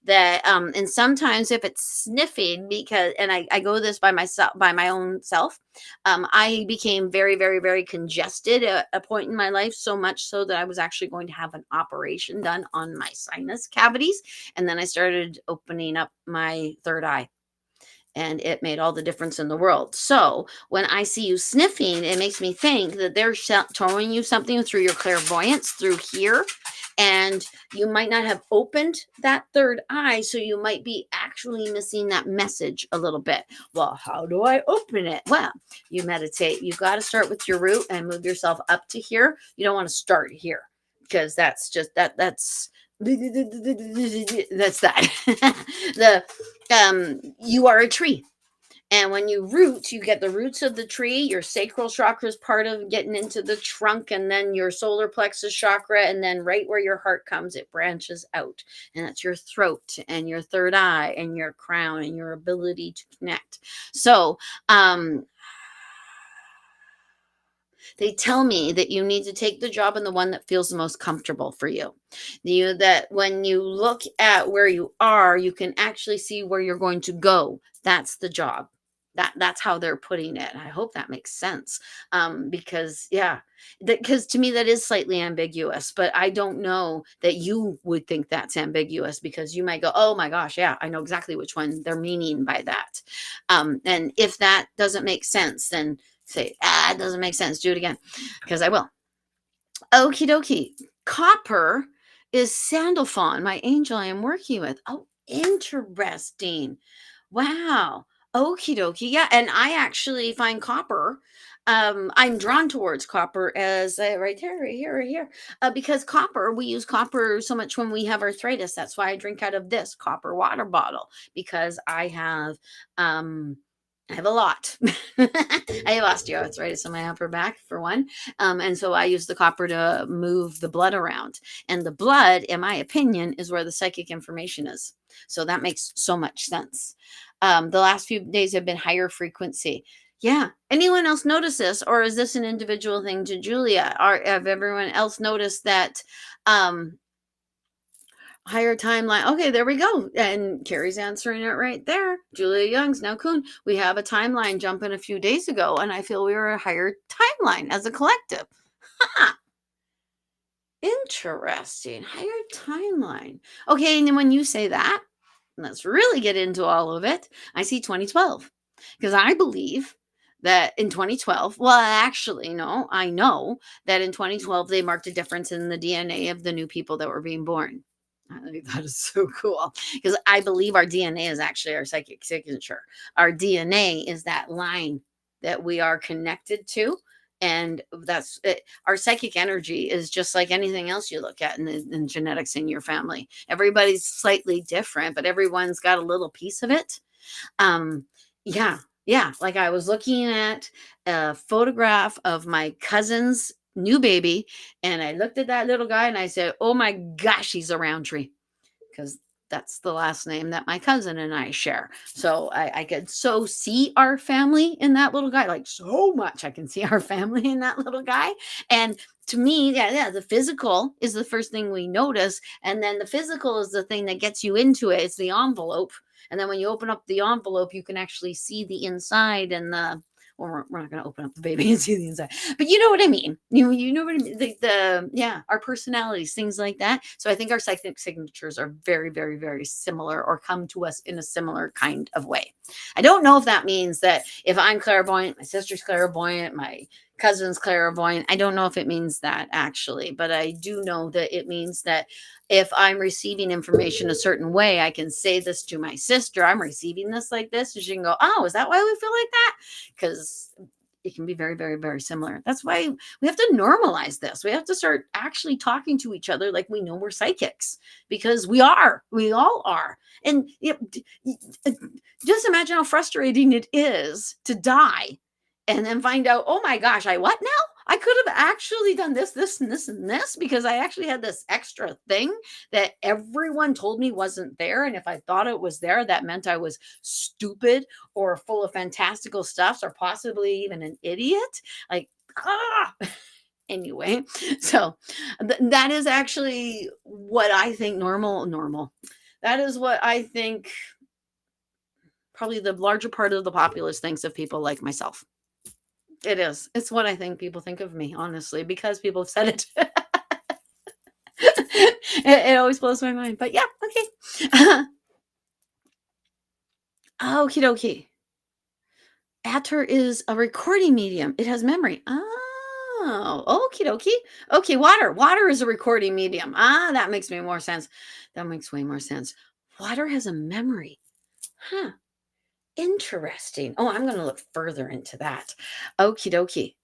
That and sometimes if it's sniffing, because and I go this by myself, by my own self. I became very, very, very congested at a point in my life, so much so that I was actually going to have an operation done on my sinus cavities, and then I started opening up my third eye, and it made all the difference in the world. So when I see you sniffing, it makes me think that they're showing you something through your clairvoyance through here, and you might not have opened that third eye, so you might be actually missing that message a little bit. Well, how do I open it? Well, you meditate. You've got to start with your root and move yourself up to here. You don't want to start here, because that's just that's that. You are a tree, and when you root, you get the roots of the tree. Your sacral chakra is part of getting into the trunk, and then your solar plexus chakra, and then right where your heart comes, it branches out, and that's your throat and your third eye and your crown and your ability to connect. So They tell me that you need to take the job and the one that feels the most comfortable for you. That when you look at where you are, you can actually see where you're going to go. That's the job. That's how they're putting it. I hope that makes sense. Because yeah, because to me that is slightly ambiguous, but I don't know that you would think that's ambiguous because you might go, "Oh my gosh, yeah, I know exactly which one they're meaning by that." And if that doesn't make sense, then say, "Ah, it doesn't make sense." Do it again, because I will. Okie dokie. Copper is Sandalphon, my angel I am working with. Oh, interesting. Wow. Okie dokie. Yeah. And I actually find copper. I'm drawn towards copper as right there, right here, right here. Because copper, we use copper so much when we have arthritis. That's why I drink out of this copper water bottle because I have a lot. I have osteoarthritis in my upper back for one. And so I use the copper to move the blood around. And the blood, in my opinion, is where the psychic information is. So that makes so much sense. The last few days have been higher frequency. Yeah. Anyone else notice this? Or is this an individual thing to Julia? Or have everyone else noticed that um, higher timeline? Okay, there we go. And Carrie's answering it right there. Julia Young's now Kuhn. We have a timeline jumping a few days ago, and I feel we were a higher timeline as a collective. Huh. Interesting. Higher timeline. Okay, and then when you say that, let's really get into all of it. I see 2012 because I believe that in 2012, well, actually, no, I know that in 2012 they marked a difference in the DNA of the new people that were being born. I think that is so cool because I believe our DNA is actually our psychic signature. Our DNA is that line that we are connected to. And that's it. Our psychic energy is just like anything else you look at in genetics in your family. Everybody's slightly different, but everyone's got a little piece of it. Um, yeah, yeah. Like I was looking at a photograph of my cousin's new baby, and I looked at that little guy and I said, "Oh my gosh, he's a Rowntree," because that's the last name that my cousin and I share. So I could so see our family in that little guy, like so much. I can see our family in that little guy. And to me, yeah, the physical is the first thing we notice. And then the physical is the thing that gets you into it. It's the envelope. And then when you open up the envelope, you can actually see the inside and the well, we're not going to open up the baby and see the inside, but you know what I mean. You know what I mean. Yeah, our personalities, things like that. So I think our psychic signatures are very, very, very similar, or come to us in a similar kind of way. I don't know if that means that if I'm clairvoyant, my sister's clairvoyant, my cousin's clairvoyant. I don't know if it means that actually, but I do know that it means that if I'm receiving information a certain way, I can say this to my sister. I'm receiving this like this, and she can go, "Oh, is that why we feel like that?" Because it can be very, very, very similar. That's why we have to normalize this. We have to start actually talking to each other like we know we're psychics, because we are. We all are. And just imagine how frustrating it is to die and then find out, "Oh my gosh, I what now? I could have actually done this, this, and this, and this because I actually had this extra thing that everyone told me wasn't there. And if I thought it was there, that meant I was stupid or full of fantastical stuff, or possibly even an idiot." Like, ah. Anyway, so that is actually what I think normal. That is what I think probably the larger part of the populace thinks of people like myself. It is. It's what I think people think of me, honestly, because people have said it. It always blows my mind. But yeah, okay. Okie dokie. Atter is a recording medium. It has memory. Oh, okie dokie. Okay, water. Water is a recording medium. That makes me more sense. That makes way more sense. Water has a memory. Huh. Interesting. Oh, I'm going to look further into that. Okie dokie.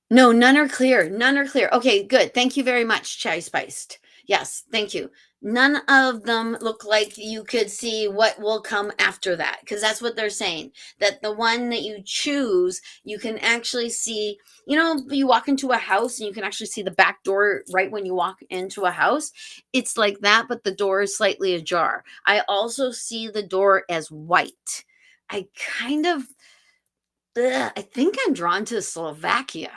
No, none are clear. None are clear. Okay, good. Thank you very much, Chai Spiced. Yes, thank you. None of them look like you could see what will come after that, because that's what they're saying. That the one that you choose, you can actually see, you walk into a house and you can actually see the back door right when you walk into a house. It's like that, but the door is slightly ajar. I also see the door as white. I kind of I think I'm drawn to Slovakia.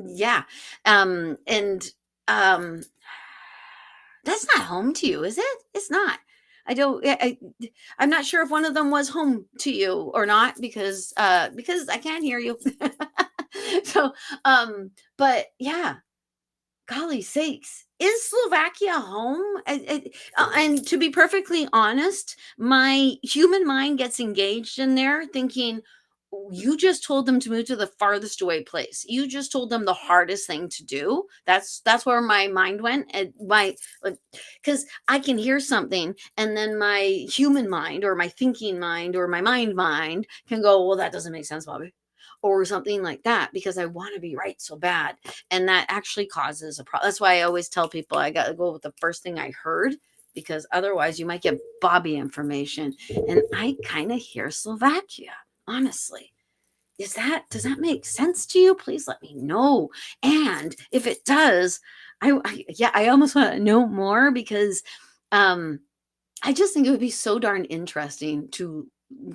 Yeah. And um that's not home to you, is it? It's not. I don't I'm not sure if one of them was home to you or not because I can't hear you. So but yeah, golly sakes, is Slovakia home? And to be perfectly honest, my human mind gets engaged in there thinking, "Oh, you just told them to move to the farthest away place. You just told them the hardest thing to do." That's where my mind went. And my because I can hear something, and then my human mind or my thinking mind or my mind can go, "Well, that doesn't make sense, Bobby." Or something like that because I want to be right so bad, and that actually causes a problem. That's why I always tell people I got to go with the first thing I heard, because otherwise you might get Bobby information. And I kind of hear Slovakia, honestly. Does that make sense to you? Please let me know. And if it does, I almost want to know more because um I just think it would be so darn interesting to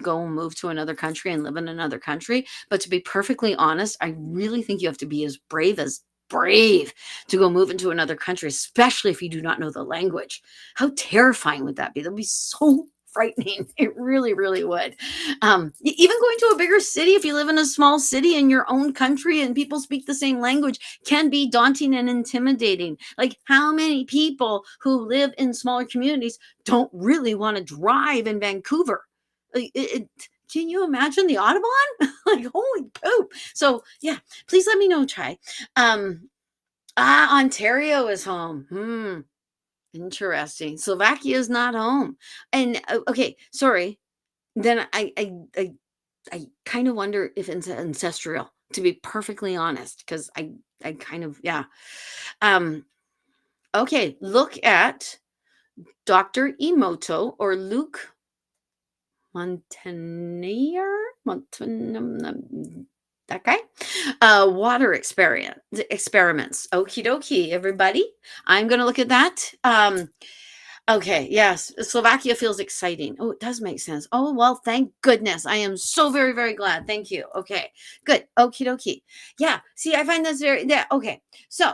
go move to another country and live in another country. But to be perfectly honest, I really think you have to be as brave to go move into another country, especially if you do not know the language. How terrifying would that be? That'd be so frightening. It really, really would. Even going to a bigger city, if you live in a small city in your own country and people speak the same language, can be daunting and intimidating. Like, how many people who live in smaller communities don't really want to drive in Vancouver? Can you imagine the Audubon? Like, holy poop. So, yeah, please let me know, Chai. Ontario is home. Interesting. Slovakia is not home. And okay, sorry. Then I kind of wonder if it's ancestral, to be perfectly honest, because I kind of, yeah. Um, okay, look at Dr. Emoto or Luke Montagnier, that guy. Water experiments. Okie dokie, everybody. I'm gonna look at that. Okay, yes, Slovakia feels exciting. Oh, it does make sense. Oh, well, thank goodness. I am so very, very glad. Thank you. Okay, good. Okie dokie. Yeah, see, I find this very, yeah, okay. So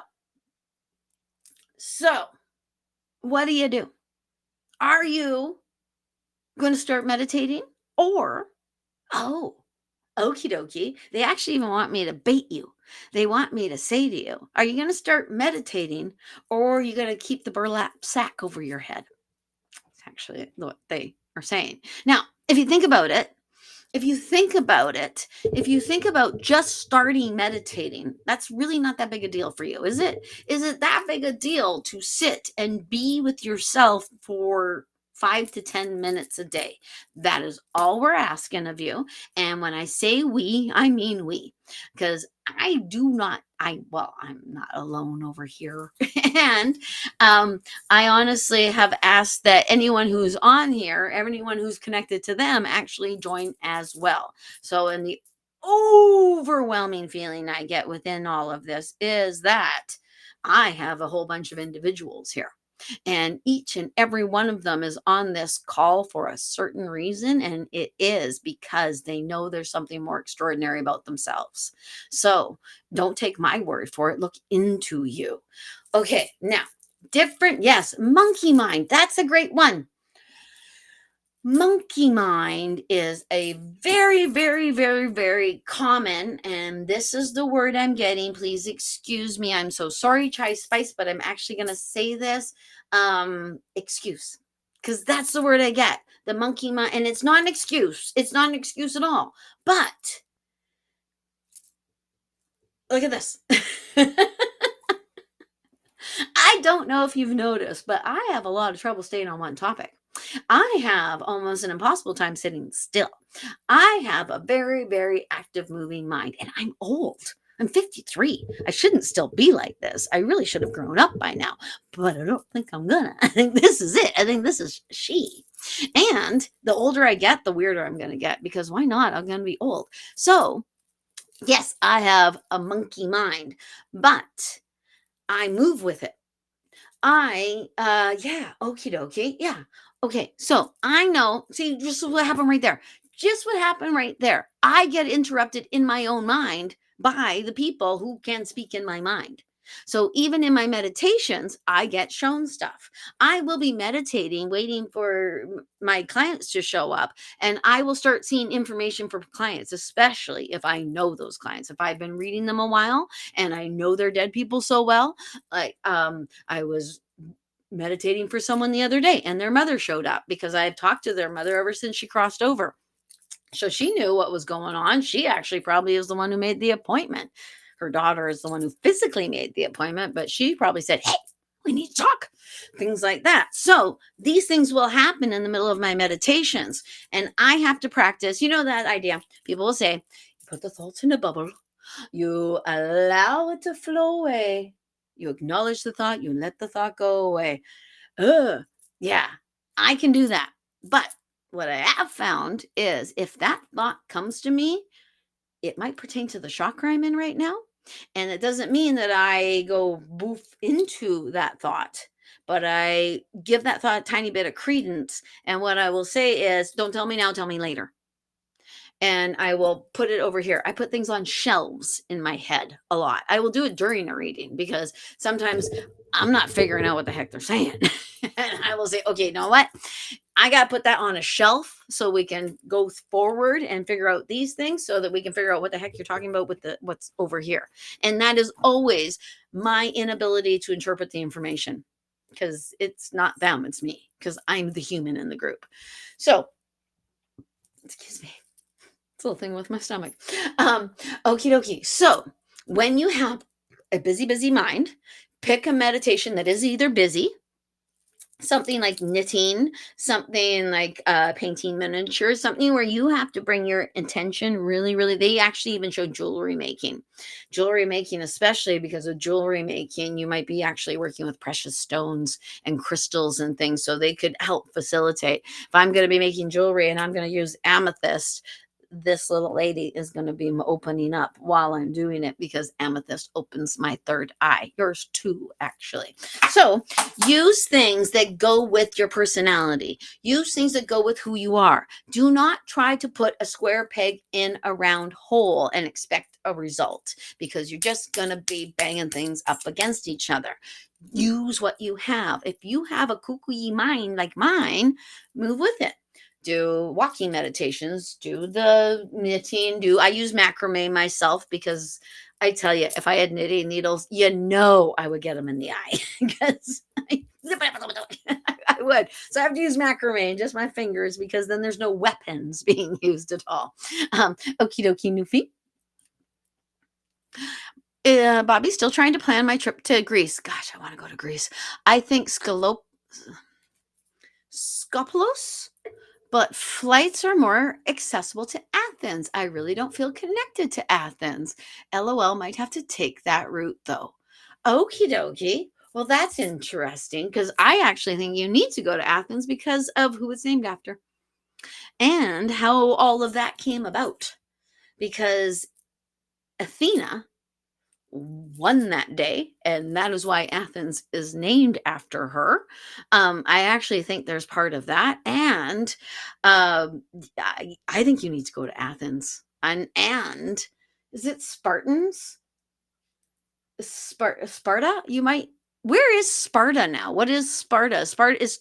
what do you do? Are you going to start meditating? Or, oh, okie dokie, they actually even want me to bait you. They want me to say to you, are you going to start meditating, or are you going to keep the burlap sack over your head? It's actually what they are saying. Now, if you think about it, if you think about just starting meditating, that's really not that big a deal for you, is it? Is it that big a deal to sit and be with yourself for 5 to 10 minutes a day? That is all we're asking of you. And when I say we, I mean we, because I'm not alone over here. And I honestly have asked that anyone who's on here, anyone who's connected to them, actually join as well. So, in the overwhelming feeling I get within all of this is that I have a whole bunch of individuals here. And each and every one of them is on this call for a certain reason. And it is because they know there's something more extraordinary about themselves. So don't take my word for it. Look into you. Okay, now different, yes, monkey mind. That's a great one. Monkey mind is a very, very, very, very common, and this is the word I'm getting. Please excuse me. I'm so sorry, Chai Spice, but I'm actually going to say this. Excuse, because that's the word I get. The monkey mind, and it's not an excuse. It's not an excuse at all. But look at this. I don't know if you've noticed, but I have a lot of trouble staying on one topic. I have almost an impossible time sitting still. I have a very, very active moving mind, and I'm old. I'm 53. I shouldn't still be like this. I really should have grown up by now, but I don't think I'm gonna. I think this is it. I think this is she. And the older I get, the weirder I'm gonna get, because why not? I'm gonna be old. So, yes, I have a monkey mind, but I move with it. Yeah, okie dokie. Yeah. Okay. So I know, see, just what happened right there. just what happened right there. I get interrupted in my own mind by the people who can speak in my mind. So even in my meditations, I get shown stuff. I will be meditating, waiting for my clients to show up, and I will start seeing information for clients, especially if I know those clients. If I've been reading them a while and I know they're dead people so well, like I was meditating for someone the other day and their mother showed up because I've talked to their mother ever since she crossed over. So she knew what was going on. She actually probably is the one who made the appointment. Her daughter is the one who physically made the appointment, but she probably said, "Hey, we need to talk." Things like that. So these things will happen in the middle of my meditations. And I have to practice. You know that idea. People will say, you put the thoughts in a bubble, you allow it to flow away. You acknowledge the thought, you let the thought go away. Yeah, I can do that. But what I have found is if that thought comes to me, it might pertain to the chakra I'm in right now. And it doesn't mean that I go boof into that thought, but I give that thought a tiny bit of credence. And what I will say is, don't tell me now, tell me later. And I will put it over here. I put things on shelves in my head a lot. I will do it during a reading because sometimes I'm not figuring out what the heck they're saying. And I will say, okay, you know what? I got to put that on a shelf so we can go forward and figure out these things so that we can figure out what the heck you're talking about with what's over here. And that is always my inability to interpret the information because it's not them, it's me because I'm the human in the group. So, excuse me. It's a little thing with my stomach. Okie dokie. So when you have a busy mind, pick a meditation that is either busy, something like knitting, something like painting miniatures, something where you have to bring your intention really. They actually even show jewelry making, especially because of jewelry making, you might be actually working with precious stones and crystals and things. So they could help facilitate. If I'm going to be making jewelry and I'm going to use amethyst, this little lady is going to be opening up while I'm doing it because amethyst opens my third eye. Yours too, actually. So use things that go with your personality. Use things that go with who you are. Do not try to put a square peg in a round hole and expect a result because you're just going to be banging things up against each other. Use what you have. If you have a cuckoo mind like mine, move with it. Do walking meditations, do the knitting, I use macrame myself because I tell you, if I had knitting needles, I would get them in the eye because I would. So I have to use macrame, just my fingers, because then there's no weapons being used at all. Okie dokie, Nufi. Bobby's still trying to plan my trip to Greece. Gosh, I want to go to Greece. I think Skopelos, but flights are more accessible to Athens. I really don't feel connected to Athens. LOL, might have to take that route though. Okie dokie. Well, that's interesting because I actually think you need to go to Athens because of who it's named after and how all of that came about. Because Athena won that day, and that is why Athens is named after her. I actually think there's part of that, and I think you need to go to Athens. And is it Spartans? Sparta? You might. Where is Sparta now? What is Sparta?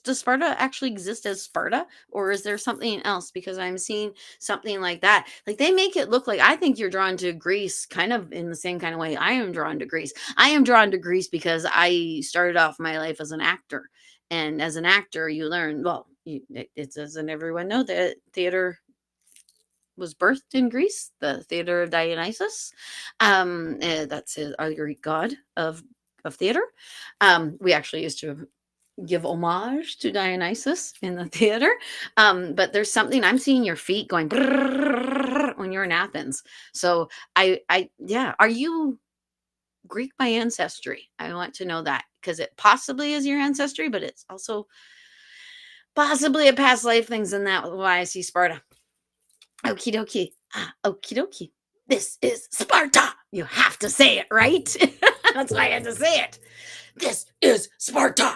Does Sparta actually exist as Sparta, or is there something else? Because I'm seeing something like that. Like they make it look like I think you're drawn to Greece, kind of in the same kind of way I am drawn to Greece. I am drawn to Greece because I started off my life as an actor, and as an actor, you learn. Well, it doesn't everyone know that theater was birthed in Greece, the theater of Dionysus. That's our Greek god of theater. We actually used to give homage to Dionysus in the theater. But there's something I'm seeing your feet going when you're in Athens. So yeah. Are you Greek by ancestry? I want to know that because it possibly is your ancestry, but it's also possibly a past life things. And that's why I see Sparta. Okie dokie. Okie dokie. This is Sparta. You have to say it, right? That's why I had to say it. This is Sparta.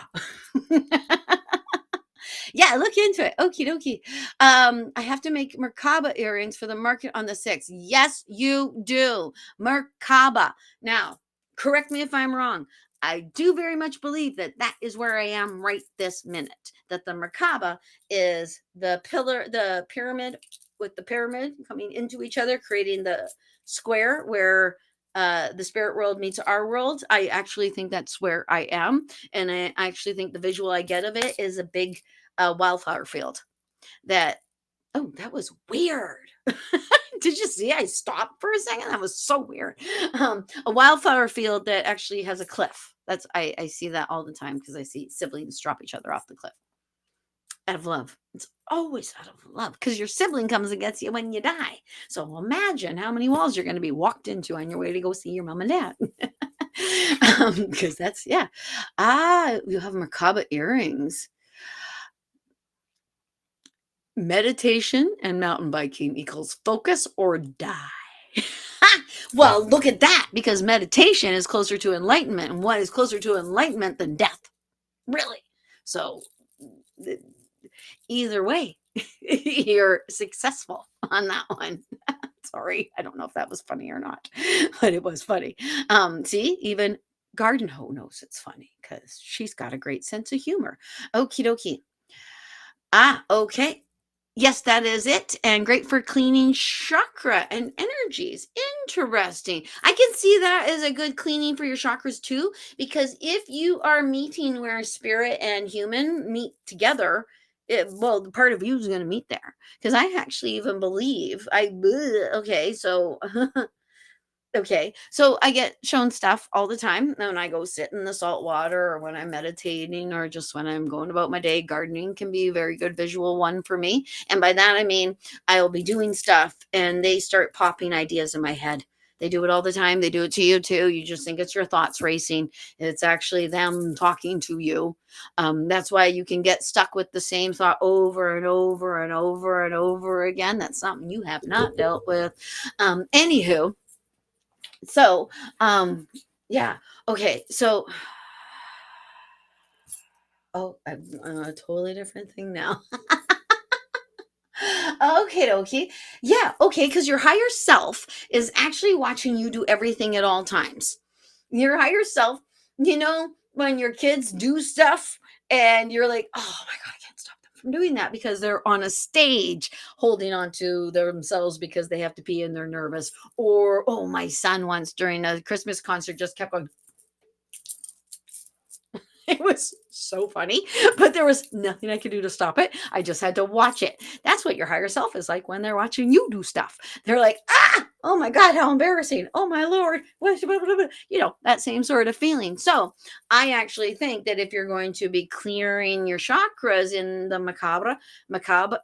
Yeah, Yeah, look into it. Okie dokie. I have to make Merkaba earrings for the market on the 6th. Yes, you do. Merkaba. Now, correct me if I'm wrong. I do very much believe that that is where I am right this minute. That the Merkaba is the pillar, the pyramid with the pyramid coming into each other, creating the square where the spirit world meets our world. I actually think that's where I am. And I actually think the visual I get of it is a big wildflower field that, oh, that was weird. Did you see I stopped for a second? That was so weird. A wildflower field that actually has a cliff. That's I see that all the time because I see siblings drop each other off the cliff out of love. It's always out of love because your sibling comes and gets you when you die. So imagine how many walls you're going to be walked into on your way to go see your mom and dad. Because that's, yeah. You have Merkaba earrings. Meditation and mountain biking equals focus or die. Well, look at that, because meditation is closer to enlightenment, and what is closer to enlightenment than death? Really? So, either way, you're successful on that one. Sorry, I don't know if that was funny or not, but it was funny. See, even Garden Hoe knows it's funny because she's got a great sense of humor. Okie dokie. Okay. Yes, that is it. And great for cleaning chakra and energies. Interesting. I can see that as a good cleaning for your chakras too, because if you are meeting where spirit and human meet together, well, the part of you is going to meet there. Because I actually even believe okay, so okay, so I get shown stuff all the time when I go sit in the salt water or when I'm meditating or just when I'm going about my day. Gardening can be a very good visual one for me. And by that, I mean, I'll be doing stuff and they start popping ideas in my head. They do it all the time. They do it to you too. You just think it's your thoughts racing. It's actually them talking to you. That's why you can get stuck with the same thought over and over and over and over again. That's something you have not dealt with. Anywho, so, yeah. Okay. So, oh, I'm on a totally different thing now. Okay, okay. Yeah, okay, because your higher self is actually watching you do everything at all times. Your higher self, when your kids do stuff and you're like, oh my God, I can't stop them from doing that because they're on a stage holding on to themselves because they have to pee and they're nervous. Or, oh, my son once during a Christmas concert just kept going. It was so funny, but there was nothing I could do to stop it. I just had to watch it. That's what your higher self is like when they're watching you do stuff. They're like, oh my God, how embarrassing. Oh my Lord. That same sort of feeling. So I actually think that if you're going to be clearing your chakras in the macabre,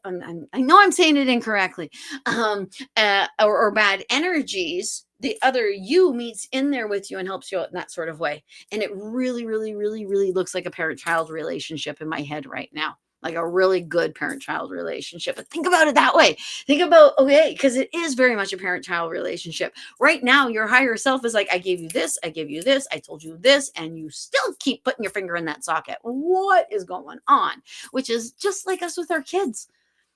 I know I'm saying it incorrectly, or bad energies, the other you meets in there with you and helps you out in that sort of way. And it really, really, really, really looks like a parent-child relationship in my head right now. Like a really good parent-child relationship. But think about it that way. Think about, okay, because it is very much a parent-child relationship. Right now, your higher self is like, I gave you this, I gave you this, I told you this, and you still keep putting your finger in that socket. What is going on? Which is just like us with our kids.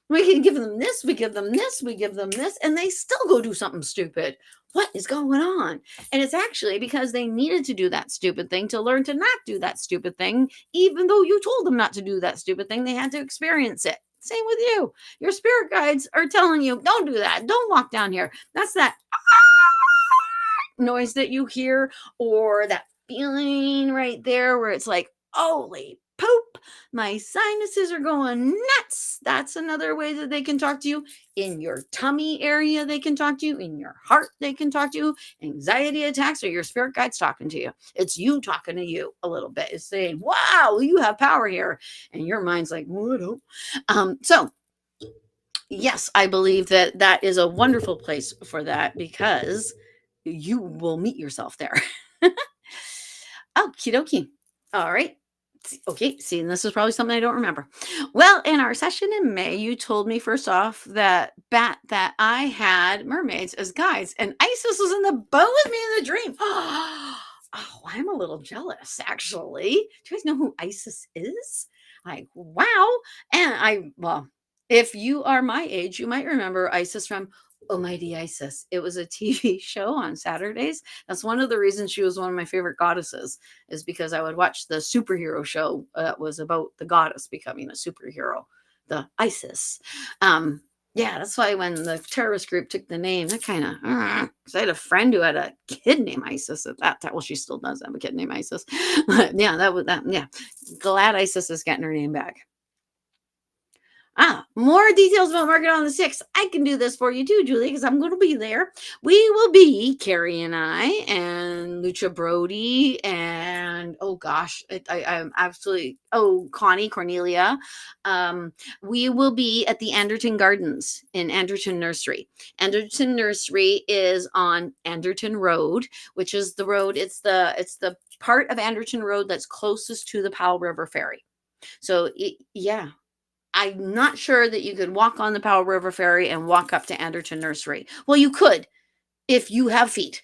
We can give them this, we give them this, we give them this, and they still go do something stupid. What is going on? And it's actually because they needed to do that stupid thing to learn to not do that stupid thing. Even though you told them not to do that stupid thing, they had to experience it. Same with you. Your spirit guides are telling you, don't do that. Don't walk down here. That's that noise that you hear, or that feeling right there where it's like, holy poop, my sinuses are going nuts. That's another way that they can talk to you. In your tummy area, they can talk to you. In your heart, they can talk to you. Anxiety attacks, or your spirit guides talking to you. It's you talking to you a little bit. It's saying, wow, you have power here. And your mind's like, what? So yes, I believe that that is a wonderful place for that because you will meet yourself there. Okie dokie. All right. Okay. See, and this is probably something I don't remember. Well, in our session in May, you told me first off that I had mermaids as guides, and Isis was in the boat with me in the dream. Oh, I'm a little jealous, actually. Do you guys know who Isis is? Like, wow. And well, if you are my age, you might remember Isis from Almighty Isis. It was a TV show on Saturdays. That's one of the reasons she was one of my favorite goddesses, is because I would watch the superhero show that was about the goddess becoming a superhero, the Isis. Yeah, that's why when the terrorist group took the name, that kind of, because I had a friend who had a kid named Isis at that time. Well, she still does have a kid named Isis. But yeah, that was that. Yeah, glad Isis is getting her name back. More details about Market on the 6th. I can do this for you too, Julie, because I'm going to be there. We will be, Carrie and I, and Lucha Brody, and oh gosh, I'm absolutely, Connie, Cornelia. We will be at the Anderton Gardens in Anderton Nursery. Anderton Nursery is on Anderton Road, which is the road, it's the part of Anderton Road that's closest to the Powell River Ferry. So, yeah, I'm not sure that you could walk on the Powell River Ferry and walk up to Anderton Nursery. Well, you could if you have feet,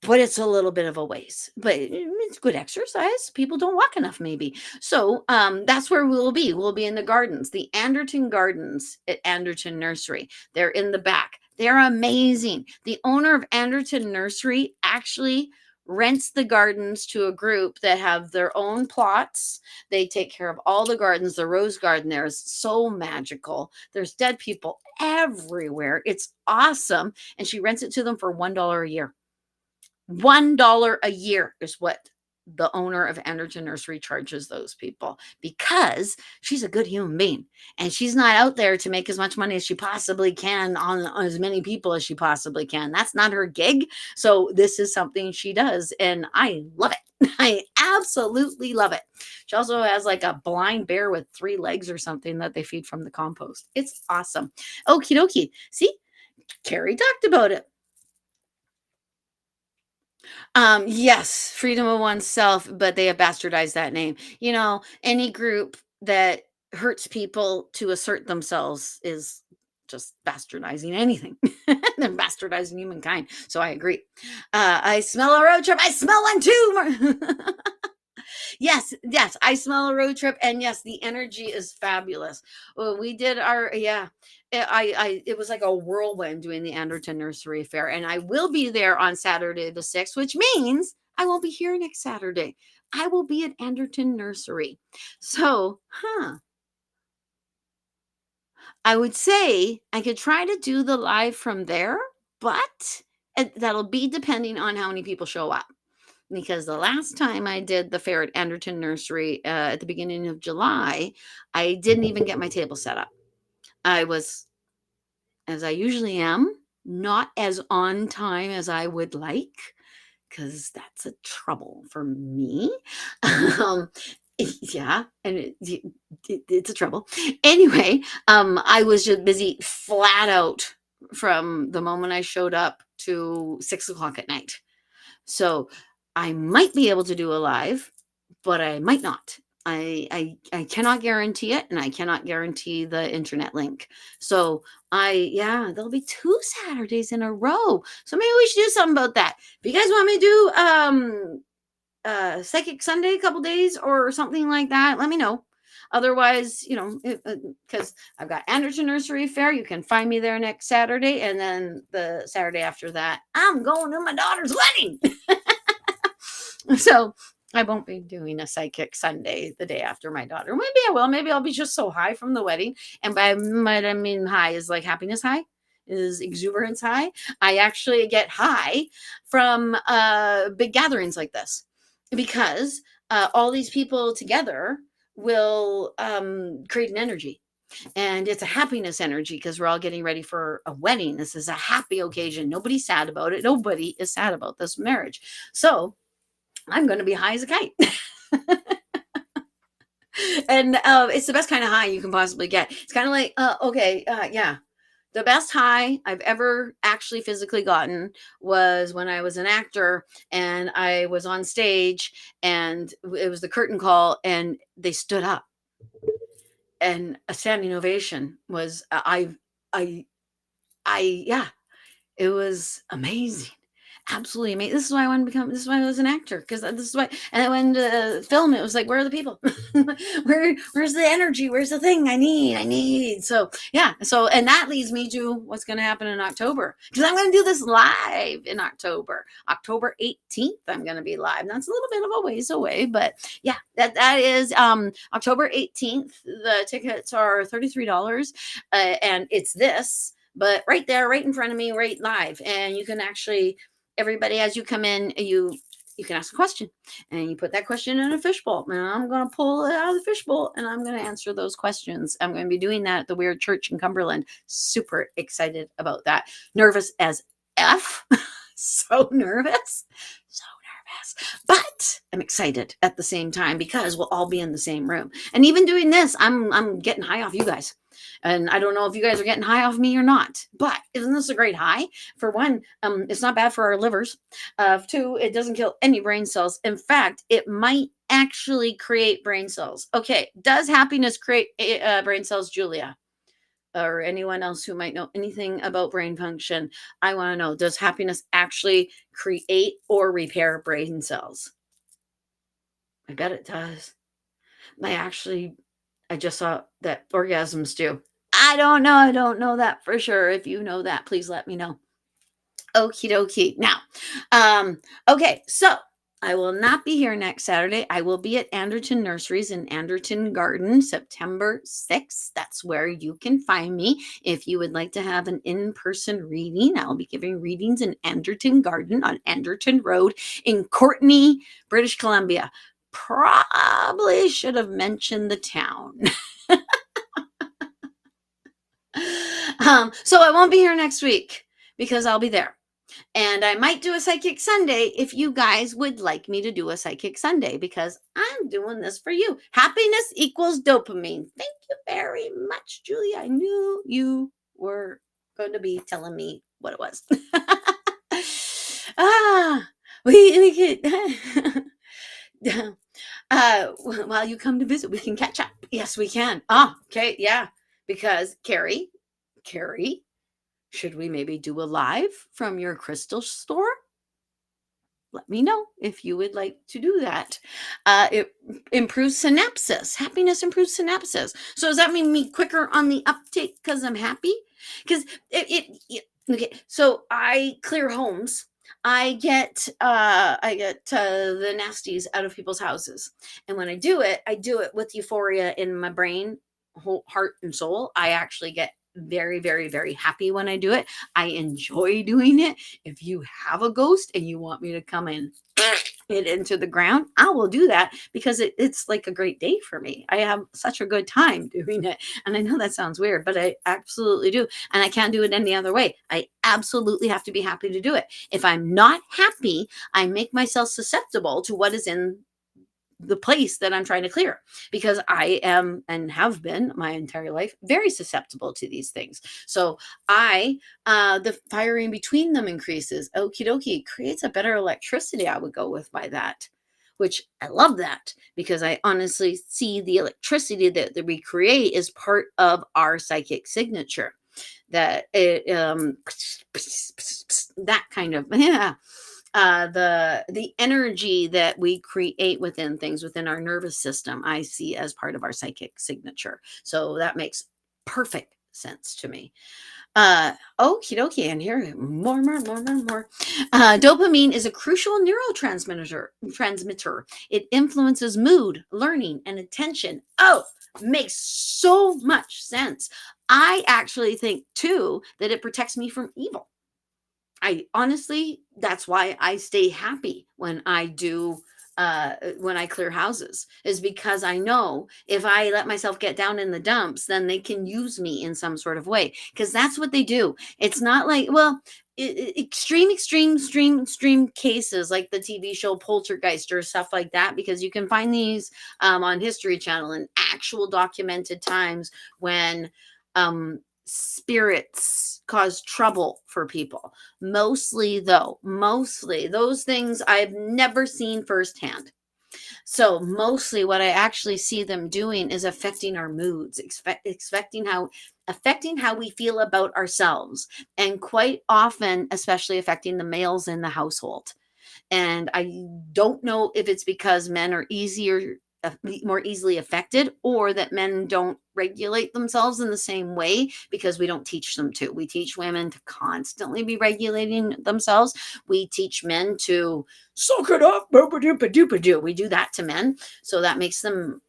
but it's a little bit of a ways. But it's good exercise. People don't walk enough, maybe. So that's where we'll be. We'll be in the gardens, the Anderton Gardens at Anderton Nursery. They're in the back. They're amazing. The owner of Anderton Nursery actually rents the gardens to a group that have their own plots. They take care of all the gardens. The rose garden there is so magical. There's dead people everywhere. It's awesome. And she rents it to them for $1 a year. $1 a year is what the owner of Anderton Nursery charges those people, because she's a good human being and she's not out there to make as much money as she possibly can on as many people as she possibly can. That's not her gig. So this is something she does, and I love it. I absolutely love it. She also has like a blind bear with 3 legs or something that they feed from the compost. It's awesome. Okie dokie. See, Carrie talked about it. Yes, freedom of oneself, but they have bastardized that name. Any group that hurts people to assert themselves is just bastardizing anything. They're bastardizing humankind. So I agree. I smell a road trip. I smell one too. Yes, yes, I smell a road trip, and yes, the energy is fabulous. Well, we did our it was like a whirlwind doing the Anderton Nursery Fair, and I will be there on Saturday the 6th, which means I won't be here next Saturday. I will be at Anderton Nursery. So, I would say I could try to do the live from there, but that'll be depending on how many people show up, because the last time I did the fair at Anderton Nursery at the beginning of July, I didn't even get my table set up. I was, as I usually am, not as on time as I would like, because that's a trouble for me. um, yeah, and it's a trouble. Anyway, I was just busy flat out from the moment I showed up to 6 o'clock at night. So I might be able to do a live, but I might not. I cannot guarantee it, and I cannot guarantee the internet link. So yeah, there'll be 2 Saturdays in a row. So maybe we should do something about that. If you guys want me to do Psychic Sunday a couple days or something like that, let me know. Otherwise, because I've got Anderton Nursery Fair, you can find me there next Saturday, and then the Saturday after that, I'm going to my daughter's wedding. So I won't be doing a Psychic Sunday the day after my daughter. Maybe I will. Maybe I'll be just so high from the wedding. And by what I mean high is like happiness high, is exuberance high. I actually get high from big gatherings like this, because all these people together will create an energy. And it's a happiness energy, because we're all getting ready for a wedding. This is a happy occasion. Nobody's sad about it. Nobody is sad about this marriage. So I'm going to be high as a kite. And it's the best kind of high you can possibly get. It's kind of like, yeah. The best high I've ever actually physically gotten was when I was an actor and I was on stage, and it was the curtain call, and they stood up, and a standing ovation was, yeah, it was amazing. absolutely amazing. This is why I wanted to become. This is why I was an actor, because this is why. And then when the film, it was like, where are the people? Where's the energy? Where's the thing I need? I need. So yeah. So and that leads me to what's going to happen in October, because I'm going to do this live in October. October 18th, I'm going to be live. That's a little bit of a ways away, but yeah, that is October 18th. The tickets are $33, and it's this. But right there, right in front of me, right live, and you can actually everybody as you come in, you can ask a question and you put that question in a fishbowl, and I'm going to pull it out of the fishbowl and I'm going to answer those questions. I'm going to be doing that at the Weird Church in Cumberland. Super excited about that. Nervous as F. So nervous. So nervous. But I'm excited at the same time because we'll all be in the same room. And even doing this, I'm getting high off you guys. And I don't know if you guys are getting high off me or not, but isn't this a great high? For one, it's not bad for our livers. Two, it doesn't kill any brain cells. In fact, it might actually create brain cells. Okay, does happiness create brain cells, Julia? Or anyone else who might know anything about brain function? I want to know, does happiness actually create or repair brain cells? I bet it does. I just saw that orgasms do. I don't know. I don't know that for sure. If you know that, please let me know. Okie dokie. Now, okay, so I will not be here next Saturday. I will be at Anderton Nurseries in Anderton Garden, September 6th. That's where you can find me if you would like to have an in-person reading. I'll be giving readings in Anderton Garden on Anderton Road in Courtenay, British Columbia. Probably should have mentioned the town. So I won't be here next week because I'll be there. And I might do a Psychic Sunday if you guys would like me to do a Psychic Sunday, because I'm doing this for you. Happiness equals dopamine. Thank you very much, Julia. I knew you were going to be telling me what it was. We could. While you come to visit, we can catch up. Yes, we can. Okay, yeah. Because Carrie, should we maybe do a live from your crystal store? Let me know if you would like to do that. It improves synapses. Happiness improves synapses. So does that mean me quicker on the uptake because I'm happy? Because okay. So I clear homes. I get the nasties out of people's houses, and when I do it with euphoria in my brain, whole heart and soul. I actually get very, very, very happy when I do it. I enjoy doing it. If you have a ghost and you want me to come in it into the ground, I will do that because it's like a great day for me. I have such a good time doing it. And I know that sounds weird, but I absolutely do. And I can't do it any other way. I absolutely have to be happy to do it. If I'm not happy, I make myself susceptible to what is in the place that I'm trying to clear, because I am and have been my entire life very susceptible to these things. So the firing between them increases. Okie dokie, creates a better electricity. I would go with by that, which I love that, because I honestly see the electricity that we create is part of our psychic signature. That it that kind of the energy that we create within things within our nervous system, I see as part of our psychic signature. So that makes perfect sense to me. Okie dokie, and here more. Dopamine is a crucial neurotransmitter. It influences mood, learning, and attention. Makes so much sense. I actually think too that it protects me from evil. I honestly, that's why I stay happy when I when I clear houses, is because I know if I let myself get down in the dumps, then they can use me in some sort of way, because that's what they do. It's not like, well, extreme cases like the TV show Poltergeist or stuff like that, because you can find these on History Channel and actual documented times when spirits cause trouble for people. Mostly those things I've never seen firsthand. So mostly what I actually see them doing is affecting our moods, affecting how we feel about ourselves, and quite often, especially affecting the males in the household. And I don't know if it's because men are more easily affected, or that men don't regulate themselves in the same way because we don't teach them to. We teach women to constantly be regulating themselves. We teach men to suck it up, doo. We do that to men. So that makes them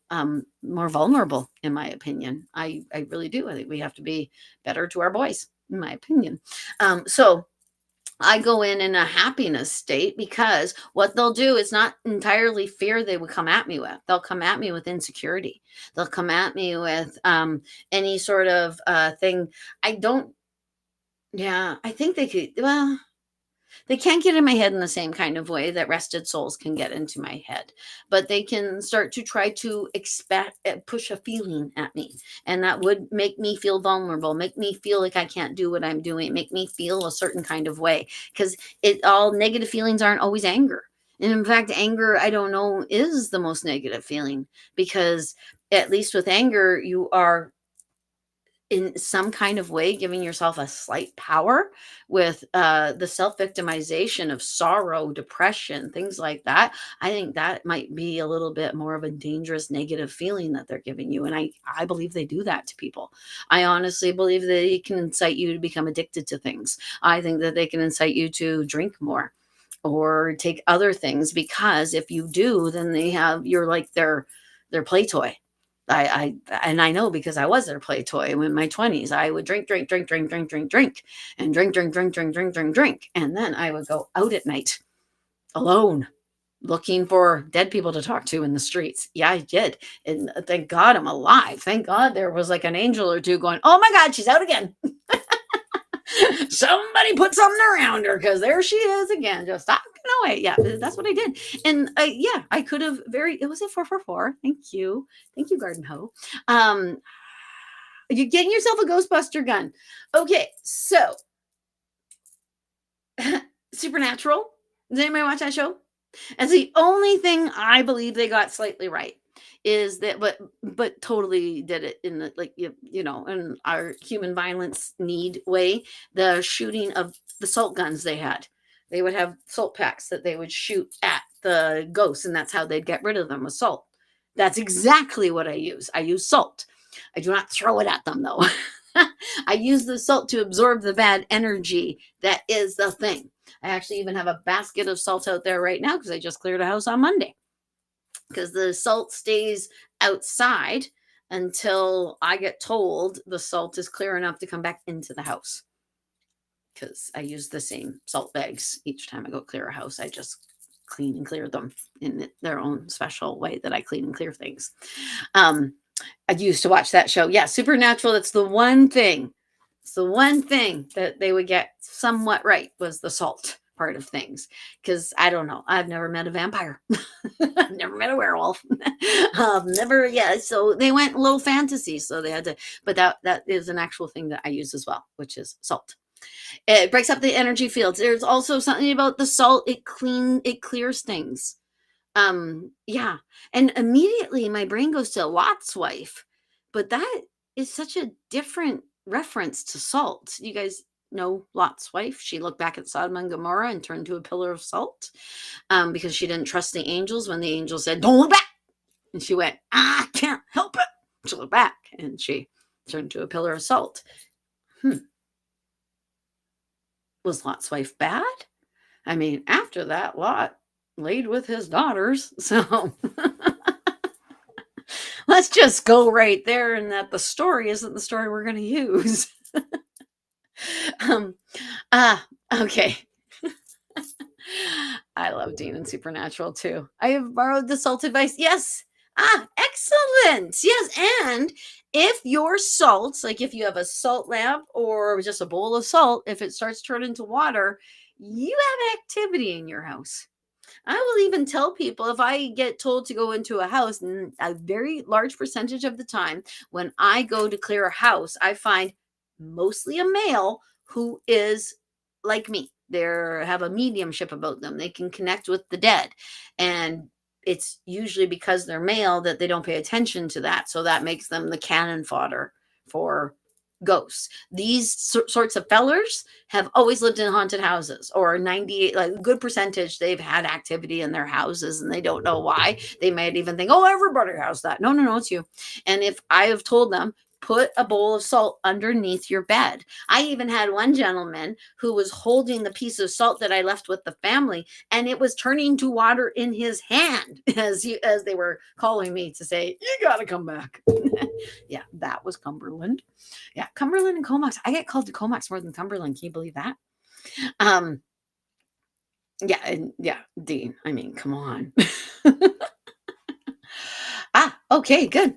more vulnerable, in my opinion. I really do. I think we have to be better to our boys, in my opinion. So I go in a happiness state, because what they'll do is not entirely fear they would come at me with. They'll come at me with insecurity. They'll come at me with any sort of thing. I don't, yeah, I think they could, well, they can't get in my head in the same kind of way that rested souls can get into my head, but they can start to try to push a feeling at me, and that would make me feel vulnerable, make me feel like I can't do what I'm doing, make me feel a certain kind of way, because it all negative feelings aren't always anger. And in fact, anger, I don't know, is the most negative feeling, because at least with anger, you are in some kind of way giving yourself a slight power. With the self-victimization of sorrow, depression, things like that, I think that might be a little bit more of a dangerous negative feeling that they're giving you. And I believe they do that to people. I honestly believe they can incite you to become addicted to things. I think that they can incite you to drink more or take other things, because if you do, then you're like their play toy. And I know, because I was their play toy in my 20s. I would drink, and then I would go out at night alone, looking for dead people to talk to in the streets. Yeah, I did. And thank God I'm alive. Thank God there was like an angel or two going, "Oh my God, she's out again." Somebody put something around her, because there she is again, just talking away. Yeah, that's what I did. And yeah, I could have it was a 444. Thank you, Garden Hoe. Um, you're getting yourself a Ghostbuster gun. Okay, so Supernatural. Does anybody watch that show? And the only thing I believe they got slightly right is that, but totally did it in the, like, in our human violence need way, the shooting of the salt guns they had. They would have salt packs that they would shoot at the ghosts, and that's how they'd get rid of them, with salt. That's exactly what I use. I use salt. I do not throw it at them, though. I use the salt to absorb the bad energy that is the thing. I actually even have a basket of salt out there right now, because I just cleared a house on Monday. Because the salt stays outside until I get told the salt is clear enough to come back into the house. Because I use the same salt bags each time I go clear a house. I just clean and clear them in their own special way that I clean and clear things. I used to watch that show. Yeah, Supernatural. That's the one thing. It's the one thing that they would get somewhat right, was the salt part of things. Because I don't know. I've never met a vampire. I've never met a werewolf. Never. Yeah. So they went a little fantasy. So they had to. But that is an actual thing that I use as well, which is salt. It breaks up the energy fields. There's also something about the salt. It clears things. Yeah. And immediately my brain goes to Lot's wife, but that is such a different reference to salt. You guys know Lot's wife? She looked back at Sodom and Gomorrah and turned to a pillar of salt, because she didn't trust the angels when the angel said, "Don't look back." And she went, "I can't help it." She looked back and she turned to a pillar of salt. Was Lot's wife bad? I mean, after that, Lot laid with his daughters. So let's just go right there, and that the story isn't the story we're going to use. um, okay. I love Dean and Supernatural too. I have borrowed the salt advice. Yes. Excellent. Yes. And if your salts, like if you have a salt lamp or just a bowl of salt, if it starts turning to water, you have activity in your house. I will even tell people, if I get told to go into a house, and a very large percentage of the time when I go to clear a house, I find mostly a male who is like me. They have a mediumship about them. They can connect with the dead. And it's usually because they're male that they don't pay attention to that. So that makes them the cannon fodder for ghosts. These sorts of fellers have always lived in haunted houses, or 98, like a good percentage, they've had activity in their houses and they don't know why. They might even think, oh, everybody has that. No, no, no, it's you. And if I have told them, put a bowl of salt underneath your bed. I even had one gentleman who was holding the piece of salt that I left with the family, and it was turning to water in his hand as they were calling me to say, you got to come back. Yeah, that was Cumberland. Yeah, Cumberland and Comox. I get called to Comox more than Cumberland. Can you believe that? Um, yeah, and yeah, Dean. I mean, come on. Okay, good.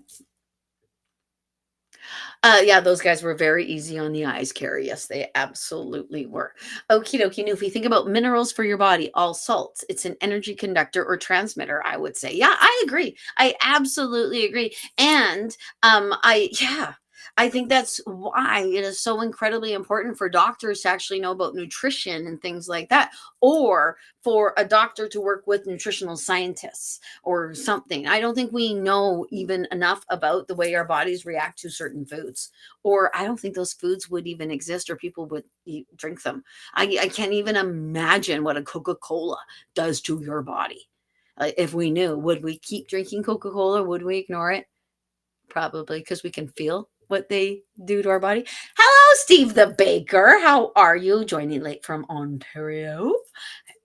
Yeah, those guys were very easy on the eyes, Carrie. Yes, they absolutely were. Okie dokie. Now, if you think about minerals for your body, all salts, it's an energy conductor or transmitter, I would say. Yeah, I agree. I absolutely agree. And I think that's why it is so incredibly important for doctors to actually know about nutrition and things like that, or for a doctor to work with nutritional scientists or something. I don't think we know even enough about the way our bodies react to certain foods, or I don't think those foods would even exist or people would drink them. I can't even imagine what a Coca-Cola does to your body. If we knew, would we keep drinking Coca-Cola? Would we ignore it? Probably, because we can feel what they do to our body. Hello, Steve the Baker. How are you? Joining late from Ontario.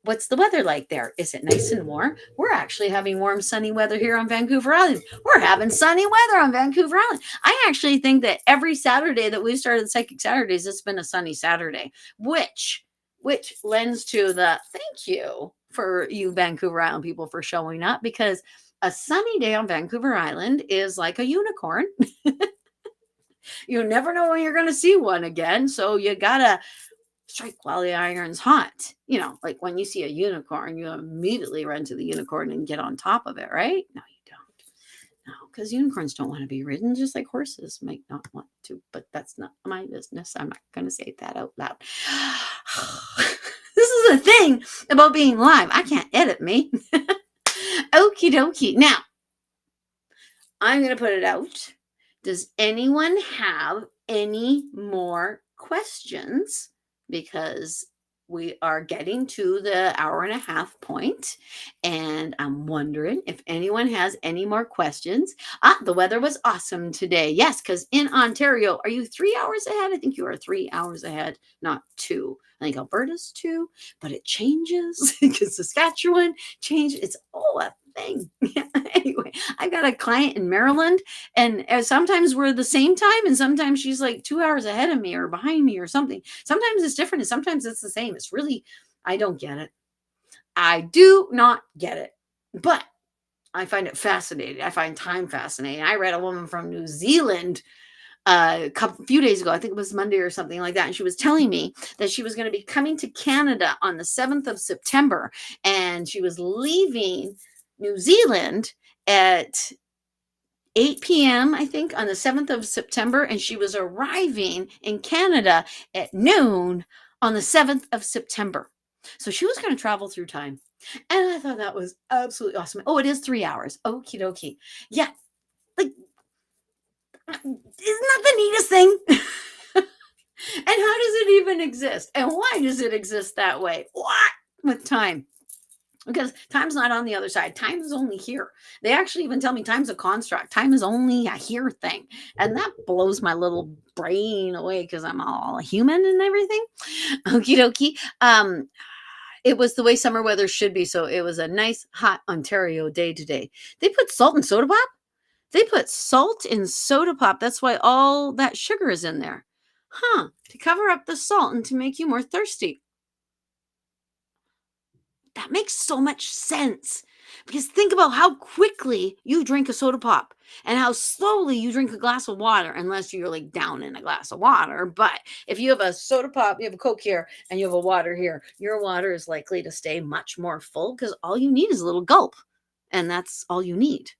What's the weather like there? Is it nice and warm? We're actually having warm, sunny weather here on Vancouver Island. We're having sunny weather on Vancouver Island. I actually think that every Saturday that we've started Psychic Saturdays, it's been a sunny Saturday, which lends to the thank you for you Vancouver Island people for showing up, because a sunny day on Vancouver Island is like a unicorn. You never know when you're going to see one again. So you got to strike while the iron's hot. You know, like when you see a unicorn, you immediately run to the unicorn and get on top of it, right? No, you don't. No, because unicorns don't want to be ridden, just like horses might not want to. But that's not my business. I'm not going to say that out loud. This is the thing about being live. I can't edit me. Okie dokie. Now, I'm going to put it out. Does anyone have any more questions? Because we are getting to the hour and a half point, and I'm wondering if anyone has any more questions. The weather was awesome today. Yes, because in Ontario, are you 3 hours ahead? I think you are 3 hours ahead, not 2. I think Alberta's 2, but it changes because Saskatchewan changed. It's all a thing. Anyway, I got a client in Maryland, and sometimes we're the same time, and sometimes she's like 2 hours ahead of me or behind me or something. Sometimes it's different, and sometimes it's the same. It's really, I don't get it. I do not get it, but I find it fascinating. I find time fascinating. I read a woman from New Zealand a few days ago. I think it was Monday or something like that. And she was telling me that she was going to be coming to Canada on the 7th of September. And she was leaving New Zealand at 8 p.m., I think, on the 7th of September. And she was arriving in Canada at noon on the 7th of September. So she was going to travel through time. And I thought that was absolutely awesome. Oh, it is 3 hours. Okie dokie. Yeah. Like, isn't that the neatest thing? And how does it even exist? And why does it exist that way? What with time? Because time's not on the other side. Time is only here. They actually even tell me time's a construct. Time is only a here thing. And that blows my little brain away because I'm all human and everything. Okie dokie. It was the way summer weather should be. So it was a nice, hot Ontario day today. They put salt in soda pop? They put salt in soda pop. That's why all that sugar is in there. Huh. To cover up the salt and to make you more thirsty. That makes so much sense. Because think about how quickly you drink a soda pop and how slowly you drink a glass of water, unless you're like down in a glass of water. But if you have a soda pop, you have a Coke here, and you have a water here, your water is likely to stay much more full because all you need is a little gulp. And that's all you need.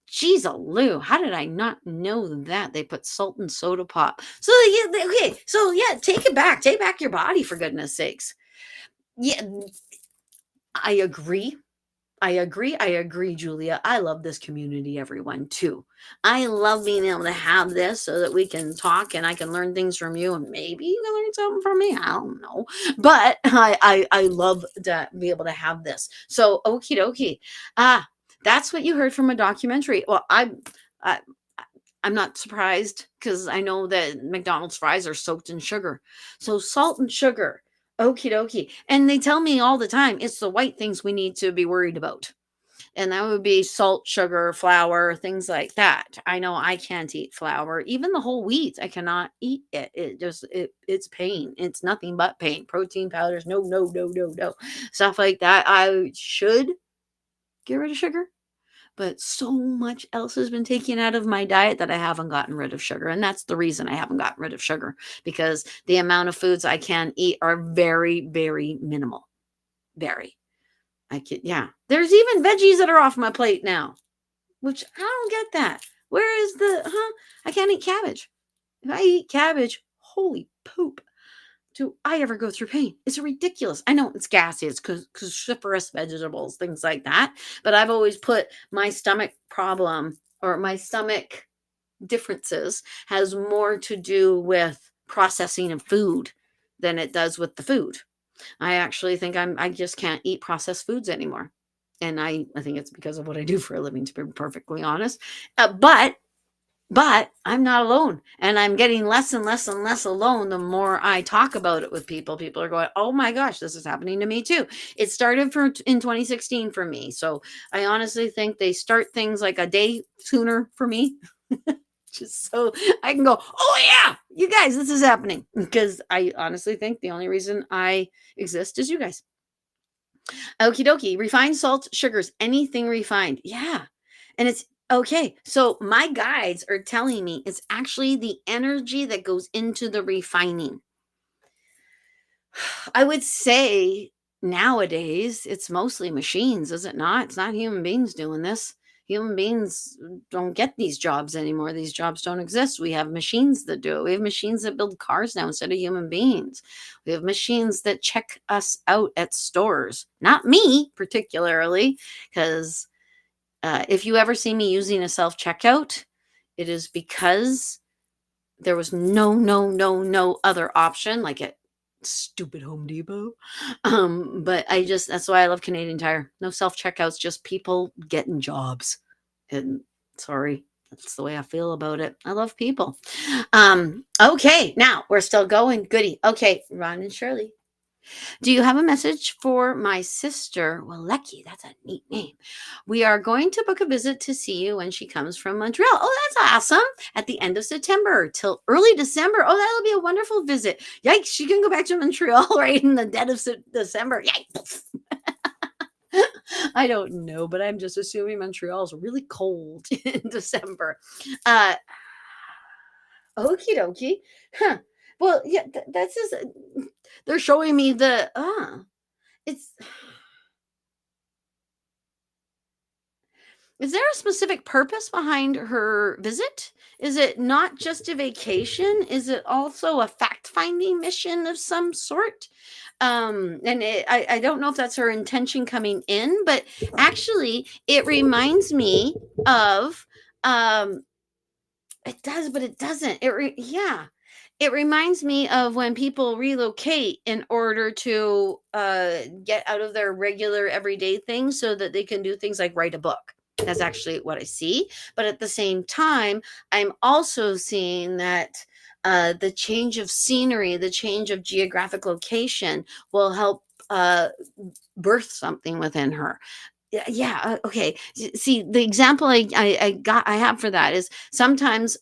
Jeez-a-loo, how did I not know that? They put salt in soda pop. So, okay, so yeah, take it back. Take back your body, for goodness sakes. Yeah, I agree. I agree, Julia. I love this community, everyone, too. I love being able to have this so that we can talk and I can learn things from you and maybe you can learn something from me. I don't know. But I love to be able to have this. So okie dokie. Ah, that's what you heard from a documentary. Well, I I'm not surprised because I know that McDonald's fries are soaked in sugar. So salt and sugar. Okie dokie. And they tell me all the time it's the white things we need to be worried about. And that would be salt, sugar, flour, things like that. I know I can't eat flour. Even the whole wheat, I cannot eat it. It's pain. It's nothing but pain. Protein powders, no, no, no, no, no. Stuff like that. I should get rid of sugar, but so much else has been taken out of my diet that I haven't gotten rid of sugar. And that's the reason I haven't gotten rid of sugar because the amount of foods I can eat are very, very minimal. Very. I can, yeah. There's even veggies that are off my plate now, which I don't get that. Where is I can't eat cabbage. If I eat cabbage, holy poop. Do I ever go through pain? It's ridiculous. I know it's gassy. It's cruciferous vegetables, things like that. But I've always put my stomach problem or my stomach differences has more to do with processing of food than it does with the food. I actually think I just can't eat processed foods anymore. And I think it's because of what I do for a living, to be perfectly honest. But I'm not alone. And I'm getting less and less and less alone the more I talk about it with people. People are going, oh my gosh, this is happening to me too. It started in 2016 for me. So I honestly think they start things like a day sooner for me. Just so I can go, oh yeah, you guys, this is happening. Because I honestly think the only reason I exist is you guys. Okie dokie. Refined salt, sugars, anything refined. Yeah. And it's okay. So my guides are telling me it's actually the energy that goes into the refining. I would say nowadays it's mostly machines, is it not? It's not human beings doing this. Human beings don't get these jobs anymore. These jobs don't exist. We have machines that do it. We have machines that build cars now instead of human beings. We have machines that check us out at stores. Not me particularly, because if you ever see me using a self checkout, it is because there was no other option like at stupid Home Depot. But that's why I love Canadian Tire. No self checkouts, just people getting jobs. And sorry, that's the way I feel about it. I love people. Okay, now we're still going. Goody. Okay, Ron and Shirley. Do you have a message for my sister? Well, Lecky, that's a neat name. We are going to book a visit to see you when she comes from Montreal. Oh, that's awesome. At the end of September till early December. Oh, that'll be a wonderful visit. Yikes, she can go back to Montreal right in the dead of December. Yikes. I don't know, but I'm just assuming Montreal is really cold in December. Uh, Okie dokie. Huh. Well, yeah, that's just, they're showing me it's, is there a specific purpose behind her visit? Is it not just a vacation? Is it also a fact-finding mission of some sort? And I don't know if that's her intention coming in, but actually it reminds me of, um, it does, but it doesn't. Yeah. It reminds me of when people relocate in order to get out of their regular everyday things so that they can do things like write a book. That's actually what I see. But at the same time, I'm also seeing that the change of scenery, the change of geographic location will help birth something within her. Yeah, okay. See, the example I have for that is sometimes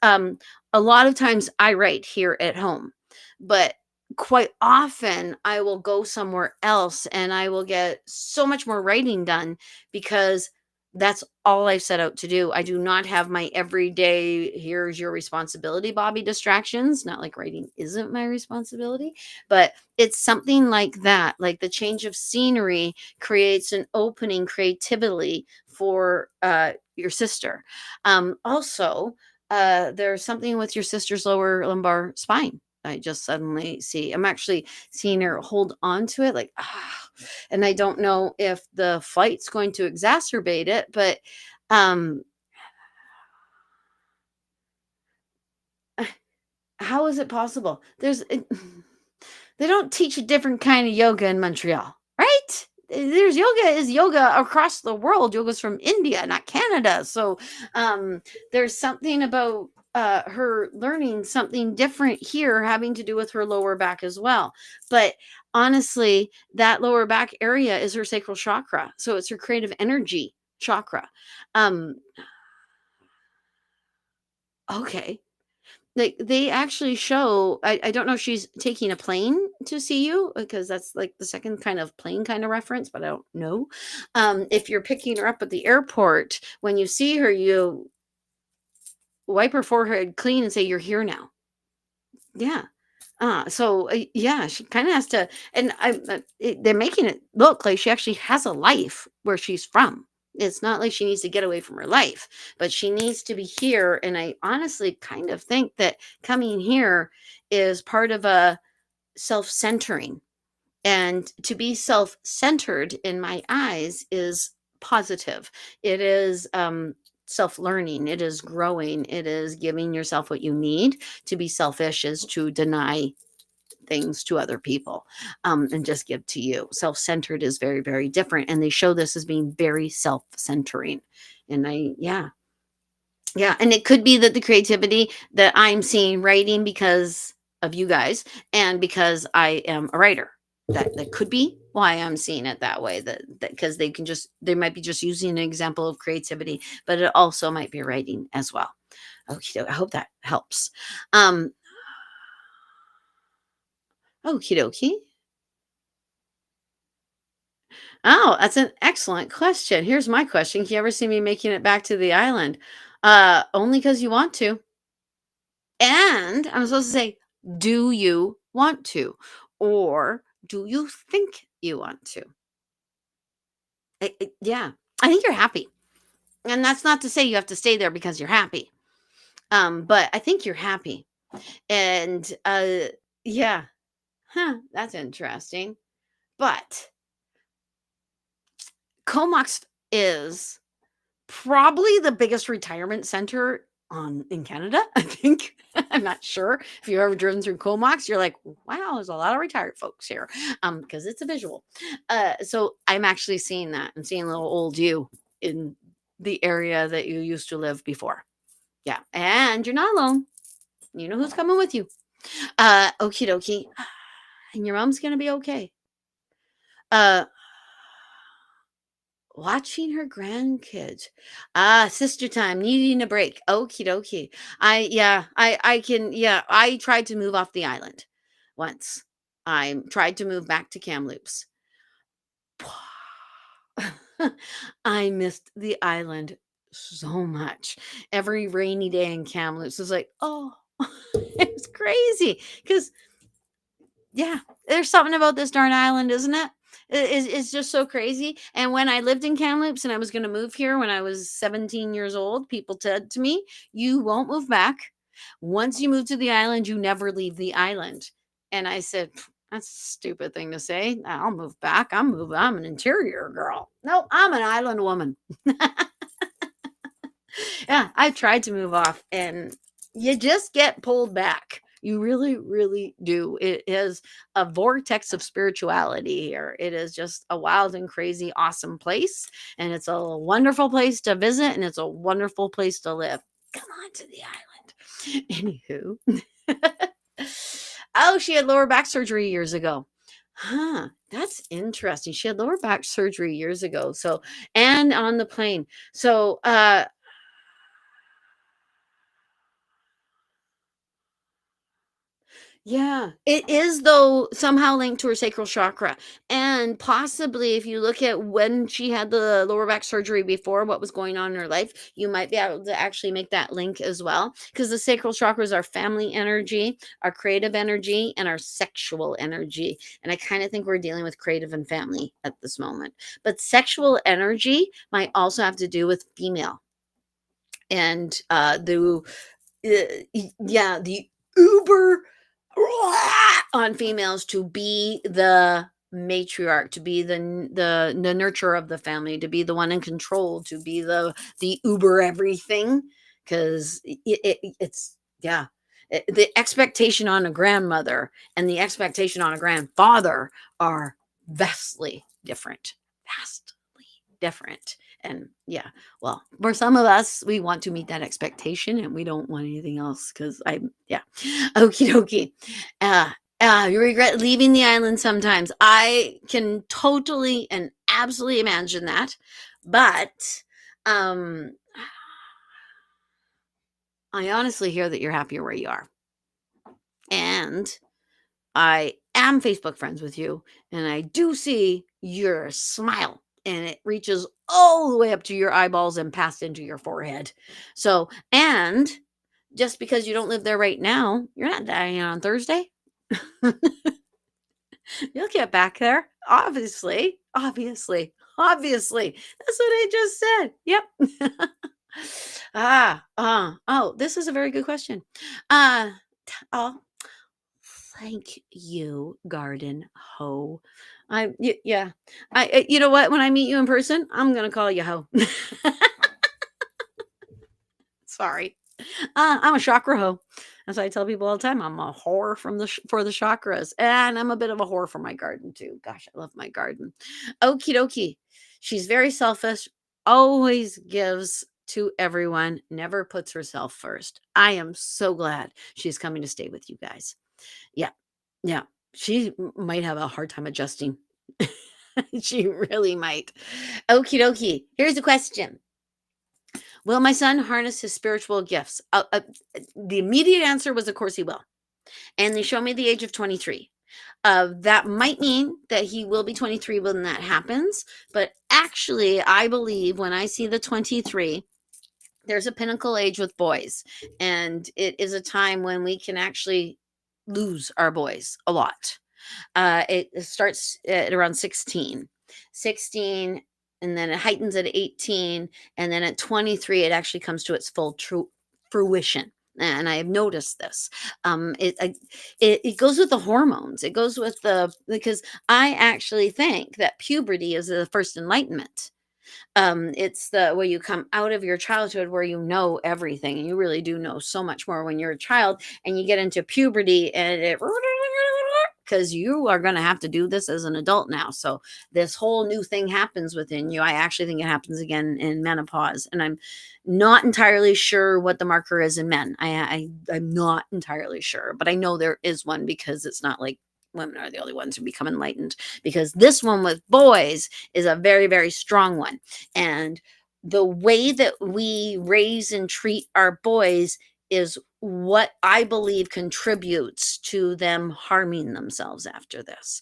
a lot of times I write here at home, but quite often I will go somewhere else and I will get so much more writing done because that's all I've set out to do. I do not have my everyday, here's your responsibility, Bobby distractions. Not like writing isn't my responsibility, but it's something like that. Like the change of scenery creates an opening creatively for your sister. Also, there's something with your sister's lower lumbar spine. I just suddenly see. I'm actually seeing her hold on to it, like And I don't know if the flight's going to exacerbate it, but um how is it possible? They don't teach a different kind of yoga in Montreal, right? There's yoga is yoga across the world. Yoga's from India, not Canada. So there's something about her learning something different here having to do with her lower back as well. But honestly, that lower back area is her sacral chakra. So it's her creative energy chakra. Um, okay. Like, they actually show I don't know if she's taking a plane to see you, because that's, like, the second kind of plane kinda reference, but I don't know. If you're picking her up at the airport, when you see her, you wipe her forehead clean and say, "You're here now." Yeah. Yeah, she kinda has to, and they're making it look like she actually has a life where she's from. It's not like she needs to get away from her life, but she needs to be here, and I honestly kind of think that coming here is part of a self-centering, and to be self-centered in my eyes is positive. It is, self-learning, it is growing, it is giving yourself what you need. To be selfish is to deny things to other people, and just give to you. Self-centered is very, very different. And they show this as being very self-centering. And yeah. And it could be that the creativity that I'm seeing writing because of you guys and because I am a writer. That could be why I'm seeing it that way. That because they might be just using an example of creativity, but it also might be writing as well. Okay, I hope that helps. Um, Okie dokie. Oh, that's an excellent question. Here's my question. Can you ever see me making it back to the island? Only because you want to. And I'm supposed to say, do you want to? Or do you think you want to? Yeah. I think you're happy. And that's not to say you have to stay there because you're happy. But I think you're happy. And yeah. Huh, that's interesting. But Comox is probably the biggest retirement center in Canada, I think. I'm not sure if you've ever driven through Comox. You're like, wow, there's a lot of retired folks here, because it's a visual. So I'm actually seeing that. I'm seeing a little old you in the area that you used to live before. Yeah, and you're not alone. You know who's coming with you. Okie dokie, and your mom's gonna be okay. Uh, Watching her grandkids. Ah, sister time, needing a break. Okie dokie. I can, yeah, I tried to move off the island once. I tried to move back to Kamloops. I missed the island so much. Every rainy day in Kamloops was like, oh, it was crazy. Because yeah, there's something about this darn island, isn't it? It's just so crazy. And when I lived in Kamloops and I was going to move here when I was 17 years old, people said to me, "You won't move back. Once you move to the island, you never leave the island." And I said, "Pff, that's a stupid thing to say. I'll move back. I'm an interior girl. No, I'm an island woman." Yeah, I tried to move off and you just get pulled back. You really, really do. It is a vortex of spirituality here. It is just a wild and crazy, awesome place. And it's a wonderful place to visit and it's a wonderful place to live. Come on to the island. Anywho. Oh, she had lower back surgery years ago. Huh, that's interesting. She had lower back surgery years ago. So, and on the plane. So, yeah, it is though somehow linked to her sacral chakra. And possibly if you look at when she had the lower back surgery before, what was going on in her life, you might be able to actually make that link as well. Because the sacral chakra is our family energy, our creative energy, and our sexual energy. And I kind of think we're dealing with creative and family at this moment. But sexual energy might also have to do with female. And the uber on females to be the matriarch, to be the nurturer of the family, to be the one in control, to be the uber everything, because it's, yeah. The expectation on a grandmother and the expectation on a grandfather are vastly different. And yeah, well, for some of us, we want to meet that expectation and we don't want anything else, because yeah. Okie dokie. Uh, you regret leaving the island sometimes. I can totally and absolutely imagine that. But um, I honestly hear that you're happier where you are. And I am Facebook friends with you, and I do see your smile, and it reaches all the way up to your eyeballs and past into your forehead. So, and just because you don't live there right now, you're not dying on Thursday. You'll get back there. Obviously. That's what I just said. Yep. Oh, this is a very good question. Oh, thank you, Garden Hoe. Yeah. You know what? When I meet you in person, I'm gonna call you Hoe. Sorry. I'm a chakra hoe. As I tell people all the time, I'm a whore for the chakras, and I'm a bit of a whore for my garden too. Gosh, I love my garden. Okie dokie. She's very selfish, always gives to everyone, never puts herself first. I am so glad she's coming to stay with you guys. Yeah. Yeah. She might have a hard time adjusting. She really might. Okie dokie. Here's a question. Will my son harness his spiritual gifts? The immediate answer was, of course, he will. And they show me the age of 23. That might mean that he will be 23 when that happens. But actually, I believe when I see the 23, there's a pinnacle age with boys. And it is a time when we can actually lose our boys a lot. It starts at around 16. And then it heightens at 18, and then at 23 it actually comes to its full true fruition. And I have noticed this. It goes with the hormones. It goes with because I actually think that puberty is the first enlightenment. It's the where you come out of your childhood, where you know everything, and you really do know so much more when you're a child, and you get into puberty, and it because you are going to have to do this as an adult now. So this whole new thing happens within you. I actually think it happens again in menopause, and I'm not entirely sure what the marker is in men. I'm not entirely sure, but I know there is one, because it's not like women are the only ones who become enlightened, because this one with boys is a very, very strong one. And the way that we raise and treat our boys is what I believe contributes to them harming themselves after this.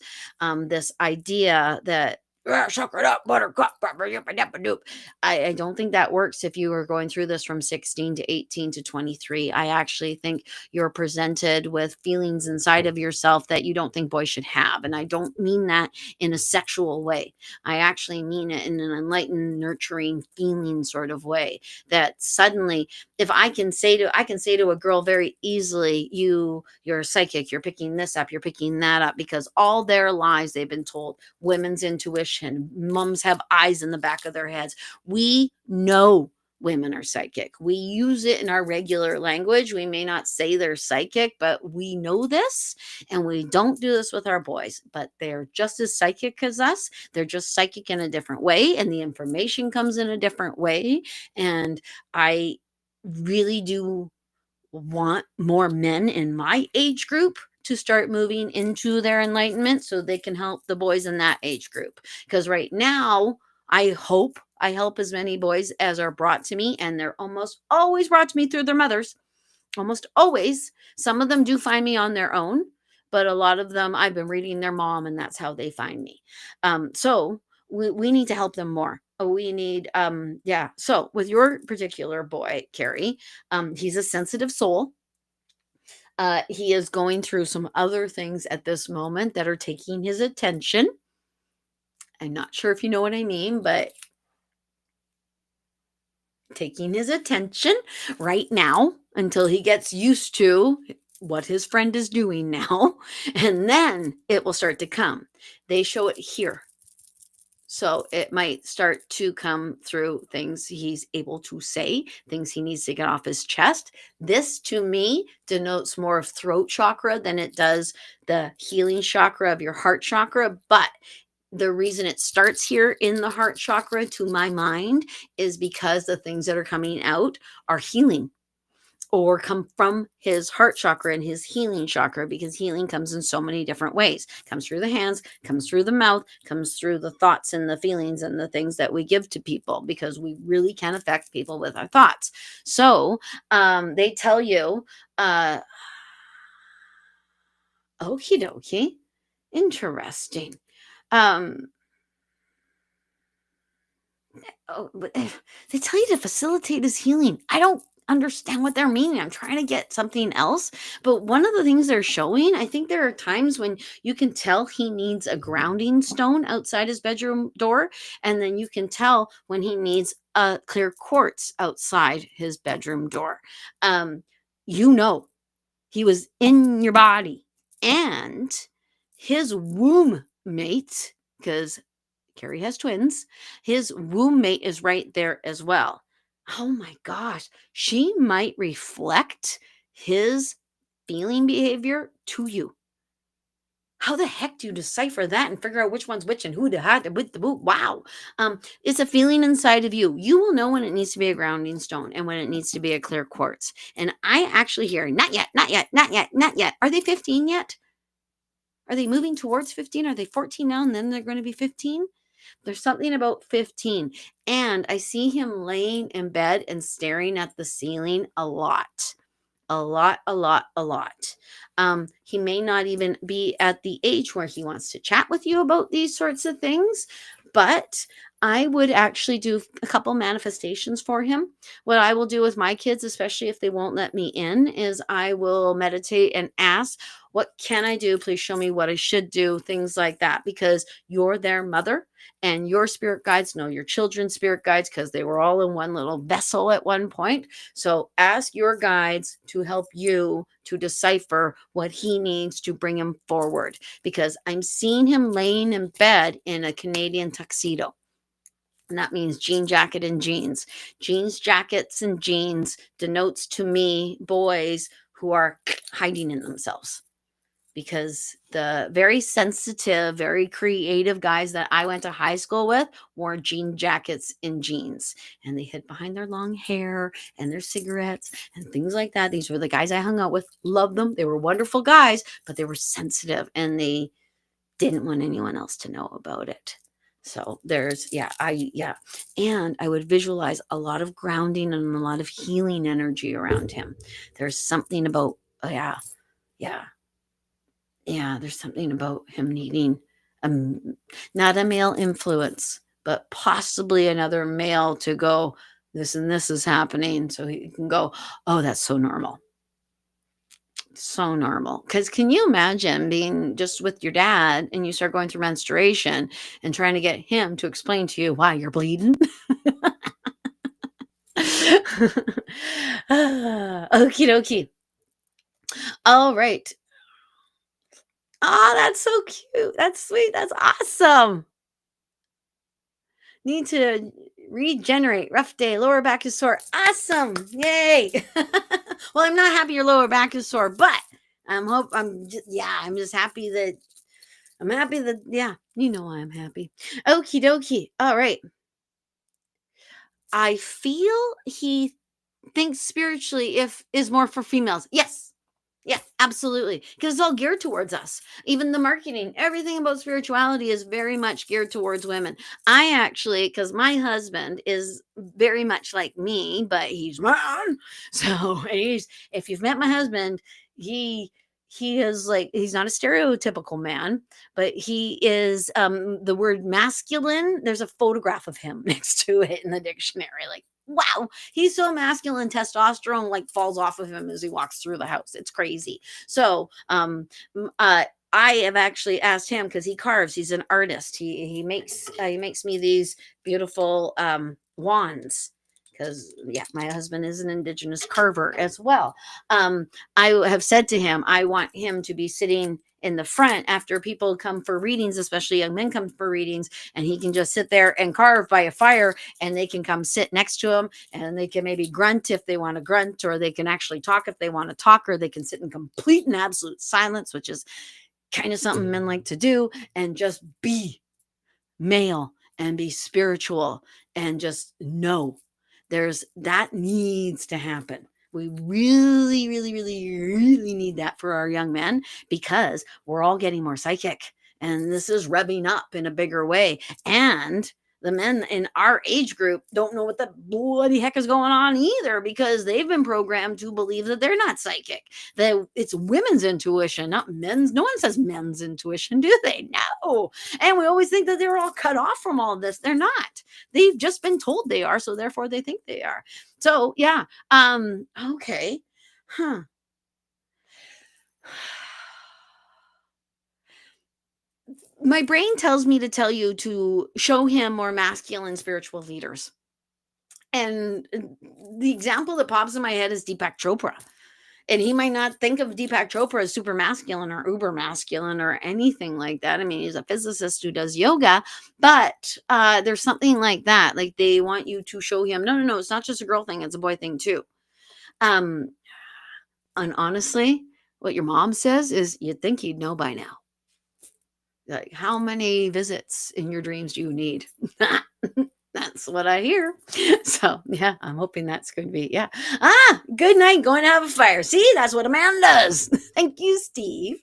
This idea that suck it up, buttercup. I don't think that works if you are going through this from 16 to 18 to 23. I actually think you're presented with feelings inside of yourself that you don't think boys should have. And I don't mean that in a sexual way. I actually mean it in an enlightened, nurturing, feeling sort of way, that suddenly, if I can say to a girl very easily, you're psychic, you're picking this up, you're picking that up, because all their lives they've been told women's intuition, mums have eyes in the back of their heads. We know women are psychic. We use it in our regular language. We may not say they're psychic, but we know this, and we don't do this with our boys. But they're just as psychic as us. They're just psychic in a different way, and the information comes in a different way. And I really do want more men in my age group to start moving into their enlightenment, so they can help the boys in that age group. Because right now, I hope I help as many boys as are brought to me, and they're almost always brought to me through their mothers. Almost always. Some of them do find me on their own, but a lot of them I've been reading their mom, and that's how they find me. So we need to help them more. We need, yeah. So with your particular boy, Carrie, he's a sensitive soul. He is going through some other things at this moment that are taking his attention. I'm not sure if you know what I mean, but taking his attention right now until he gets used to what his friend is doing now, and then it will start to come. They show it here. So it might start to come through things he's able to say, things he needs to get off his chest. This to me denotes more of throat chakra than it does the healing chakra of your heart chakra. But the reason it starts here in the heart chakra to my mind is because the things that are coming out are healing or come from his heart chakra and his healing chakra, because healing comes in so many different ways. Comes through the hands, comes through the mouth, comes through the thoughts and the feelings and the things that we give to people, because we really can affect people with our thoughts. So they tell you, okie dokie, interesting. um they tell you to facilitate his healing. I don't understand what they're meaning. I'm trying to get something else. But one of the things they're showing, I think there are times when you can tell he needs a grounding stone outside his bedroom door. And then you can tell when he needs a clear quartz outside his bedroom door. Um, you know, he was in your body, and his womb mate, because Carrie has twins. His womb mate is right there as well. Oh my gosh. She might reflect his feeling behavior to you. How the heck do you decipher that and figure out which one's which and who the hat with the boot? Wow. It's a feeling inside of you. You will know when it needs to be a grounding stone and when it needs to be a clear quartz. And I actually hear, not yet, not yet, not yet, not yet. Are they 15 yet? Are they moving towards 15? Are they 14 now and then they're going to be 15? There's something about 15. And I see him laying in bed and staring at the ceiling a lot. A lot, a lot, a lot. He may not even be at the age where he wants to chat with you about these sorts of things, but I would actually do a couple manifestations for him. What I will do with my kids, especially if they won't let me in, is I will meditate and ask, what can I do? Please show me what I should do, things like that, because you're their mother and your spirit guides know your children's spirit guides because they were all in one little vessel at one point. So ask your guides to help you to decipher what he needs to bring him forward, because I'm seeing him laying in bed in a Canadian tuxedo. And that means jean jacket and jeans. Jeans, jackets, and jeans denotes to me boys who are hiding in themselves, because the very sensitive, very creative guys that I went to high school with wore jean jackets and jeans, and they hid behind their long hair and their cigarettes and things like that. These were the guys I hung out with. Loved them. They were wonderful guys, but they were sensitive and they didn't want anyone else to know about it. So there's, and I would visualize a lot of grounding and a lot of healing energy around him. There's something about, yeah, there's something about him needing not a male influence, but possibly another male to go, this and this is happening. So he can go, oh, that's so normal. So normal. Because can you imagine being just with your dad and you start going through menstruation and trying to get him to explain to you why you're bleeding? Okie dokie. All right. Oh, that's so cute. That's sweet. That's awesome. Need to regenerate. Rough day. Lower back is sore. Awesome. Yay. Well, I'm not happy your lower back is sore, but I'm just happy that you know why I'm happy. Okie dokie. All right. I feel he thinks spiritually is more for females. Yes. Yeah, absolutely. Because it's all geared towards us. Even the marketing, everything about spirituality is very much geared towards women. I actually, because my husband is very much like me, but he's man. So if you've met my husband, he is like, he's not a stereotypical man, but he is the word masculine. There's a photograph of him next to it in the dictionary. Like, wow, he's so masculine, testosterone like falls off of him as he walks through the house. It's crazy. So I have actually asked him, because he carves, he's an artist, he makes me these beautiful wands, because my husband is an indigenous carver as well. I have said to him, I want him to be sitting in the front after people come for readings, especially young men come for readings, and he can just sit there and carve by a fire, and they can come sit next to him, and they can maybe grunt if they want to grunt, or they can actually talk if they want to talk, or they can sit in complete and absolute silence, which is kind of something men like to do, and just be male and be spiritual and just know that needs to happen. We really, really, really, really need that for our young men, because we're all getting more psychic, and this is rubbing up in a bigger way. And the men in our age group don't know what the bloody heck is going on either, because they've been programmed to believe that they're not psychic, that it's women's intuition, not men's. No one says men's intuition, do they? No. And we always think that they're all cut off from all this. They're not. They've just been told they are, so therefore they think they are. So yeah. Okay. Huh. My brain tells me to tell you to show him more masculine spiritual leaders. And the example that pops in my head is Deepak Chopra. And he might not think of Deepak Chopra as super masculine or uber masculine or anything like that. I mean, he's a physicist who does yoga, but there's something like that. Like, they want you to show him, no, it's not just a girl thing, it's a boy thing too. And honestly, what your mom says is, you'd think he'd know by now. Like, how many visits in your dreams do you need? That's what I hear. So yeah, I'm hoping that's going to be, yeah. Good night, going to have a fire. See, that's what a man does. Thank you, Steve.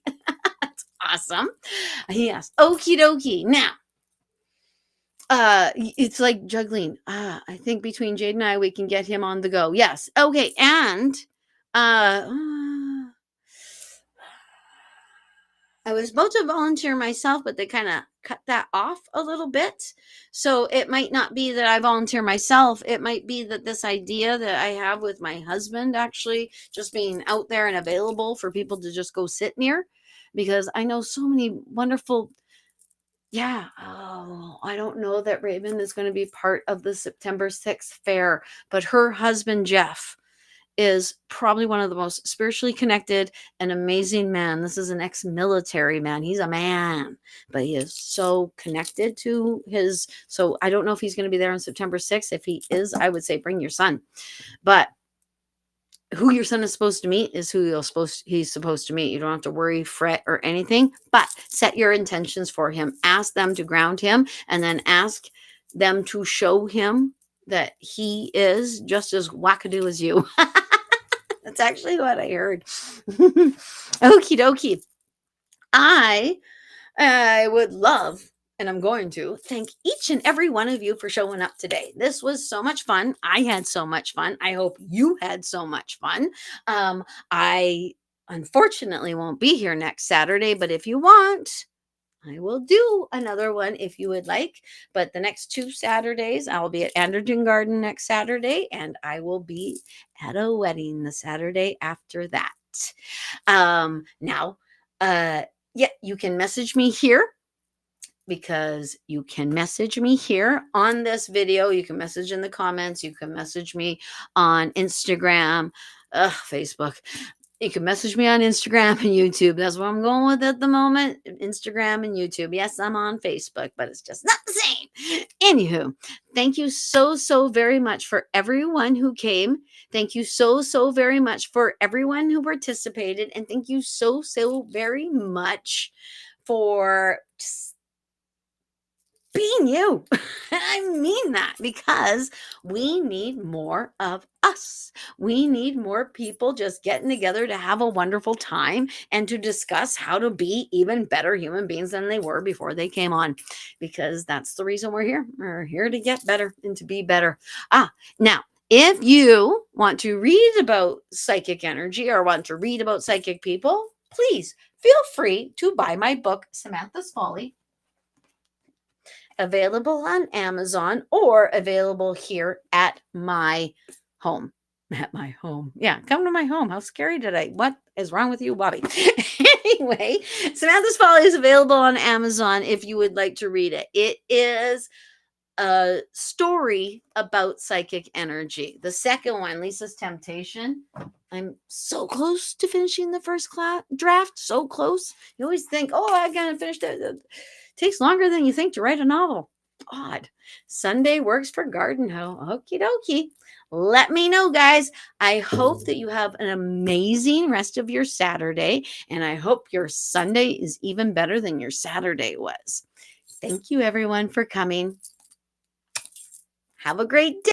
That's awesome. Yes. Okie dokie. Now, it's like juggling. I think between Jade and I, we can get him on the go. Yes. Okay. And, I was about to volunteer myself, but they kind of cut that off a little bit. So it might not be that I volunteer myself. It might be that this idea that I have with my husband, actually just being out there and available for people to just go sit near, because I know so many wonderful. Yeah. Oh, I don't know that Raven is going to be part of the September 6th fair, but her husband, Jeff, is probably one of the most spiritually connected and amazing men. This is an ex-military man. He's a man, but he is so connected to his. So I don't know if he's going to be there on September 6th. If he is, I would say bring your son. But who your son is supposed to meet is who he's supposed to meet. You don't have to worry, fret, or anything, but set your intentions for him. Ask them to ground him, and then ask them to show him that he is just as wackadoo as you. That's actually what I heard. Okie dokie. I would love, and I'm going to thank each and every one of you for showing up today. This was so much fun. I had so much fun. I hope you had so much fun. I unfortunately won't be here next Saturday, but if you want, I will do another one if you would like. But the next 2 Saturdays, I will be at Anderton Garden next Saturday, and I will be at a wedding the Saturday after that. Yeah, you can message me here, because you can message me here on this video. You can message in the comments. You can message me on Instagram, Facebook. You can message me on Instagram and YouTube. That's what I'm going with at the moment. Instagram and YouTube. Yes, I'm on Facebook, but it's just not the same. Anywho, thank you so, so very much for everyone who came. Thank you so, so very much for everyone who participated. And thank you so, so very much for just being you. I mean that, because we need more of us. We need more people just getting together to have a wonderful time and to discuss how to be even better human beings than they were before they came on, because that's the reason we're here. We're here to get better and to be better. Now, if you want to read about psychic energy or want to read about psychic people, please feel free to buy my book, Samantha's Folly, available on Amazon or available here at my home. At my home. Yeah, come to my home. How scary what is wrong with you, Bobbi? Anyway, Samantha's Folly is available on Amazon if you would like to read it. It is a story about psychic energy. The second one, Lisa's Temptation. I'm so close to finishing the first draft. So close. You always think, oh, I gotta finish it. Takes longer than you think to write a novel. Odd. Sunday works for Garden Hoe. Okie dokie. Let me know, guys. I hope that you have an amazing rest of your Saturday, and I hope your Sunday is even better than your Saturday was. Thank you, everyone, for coming. Have a great day.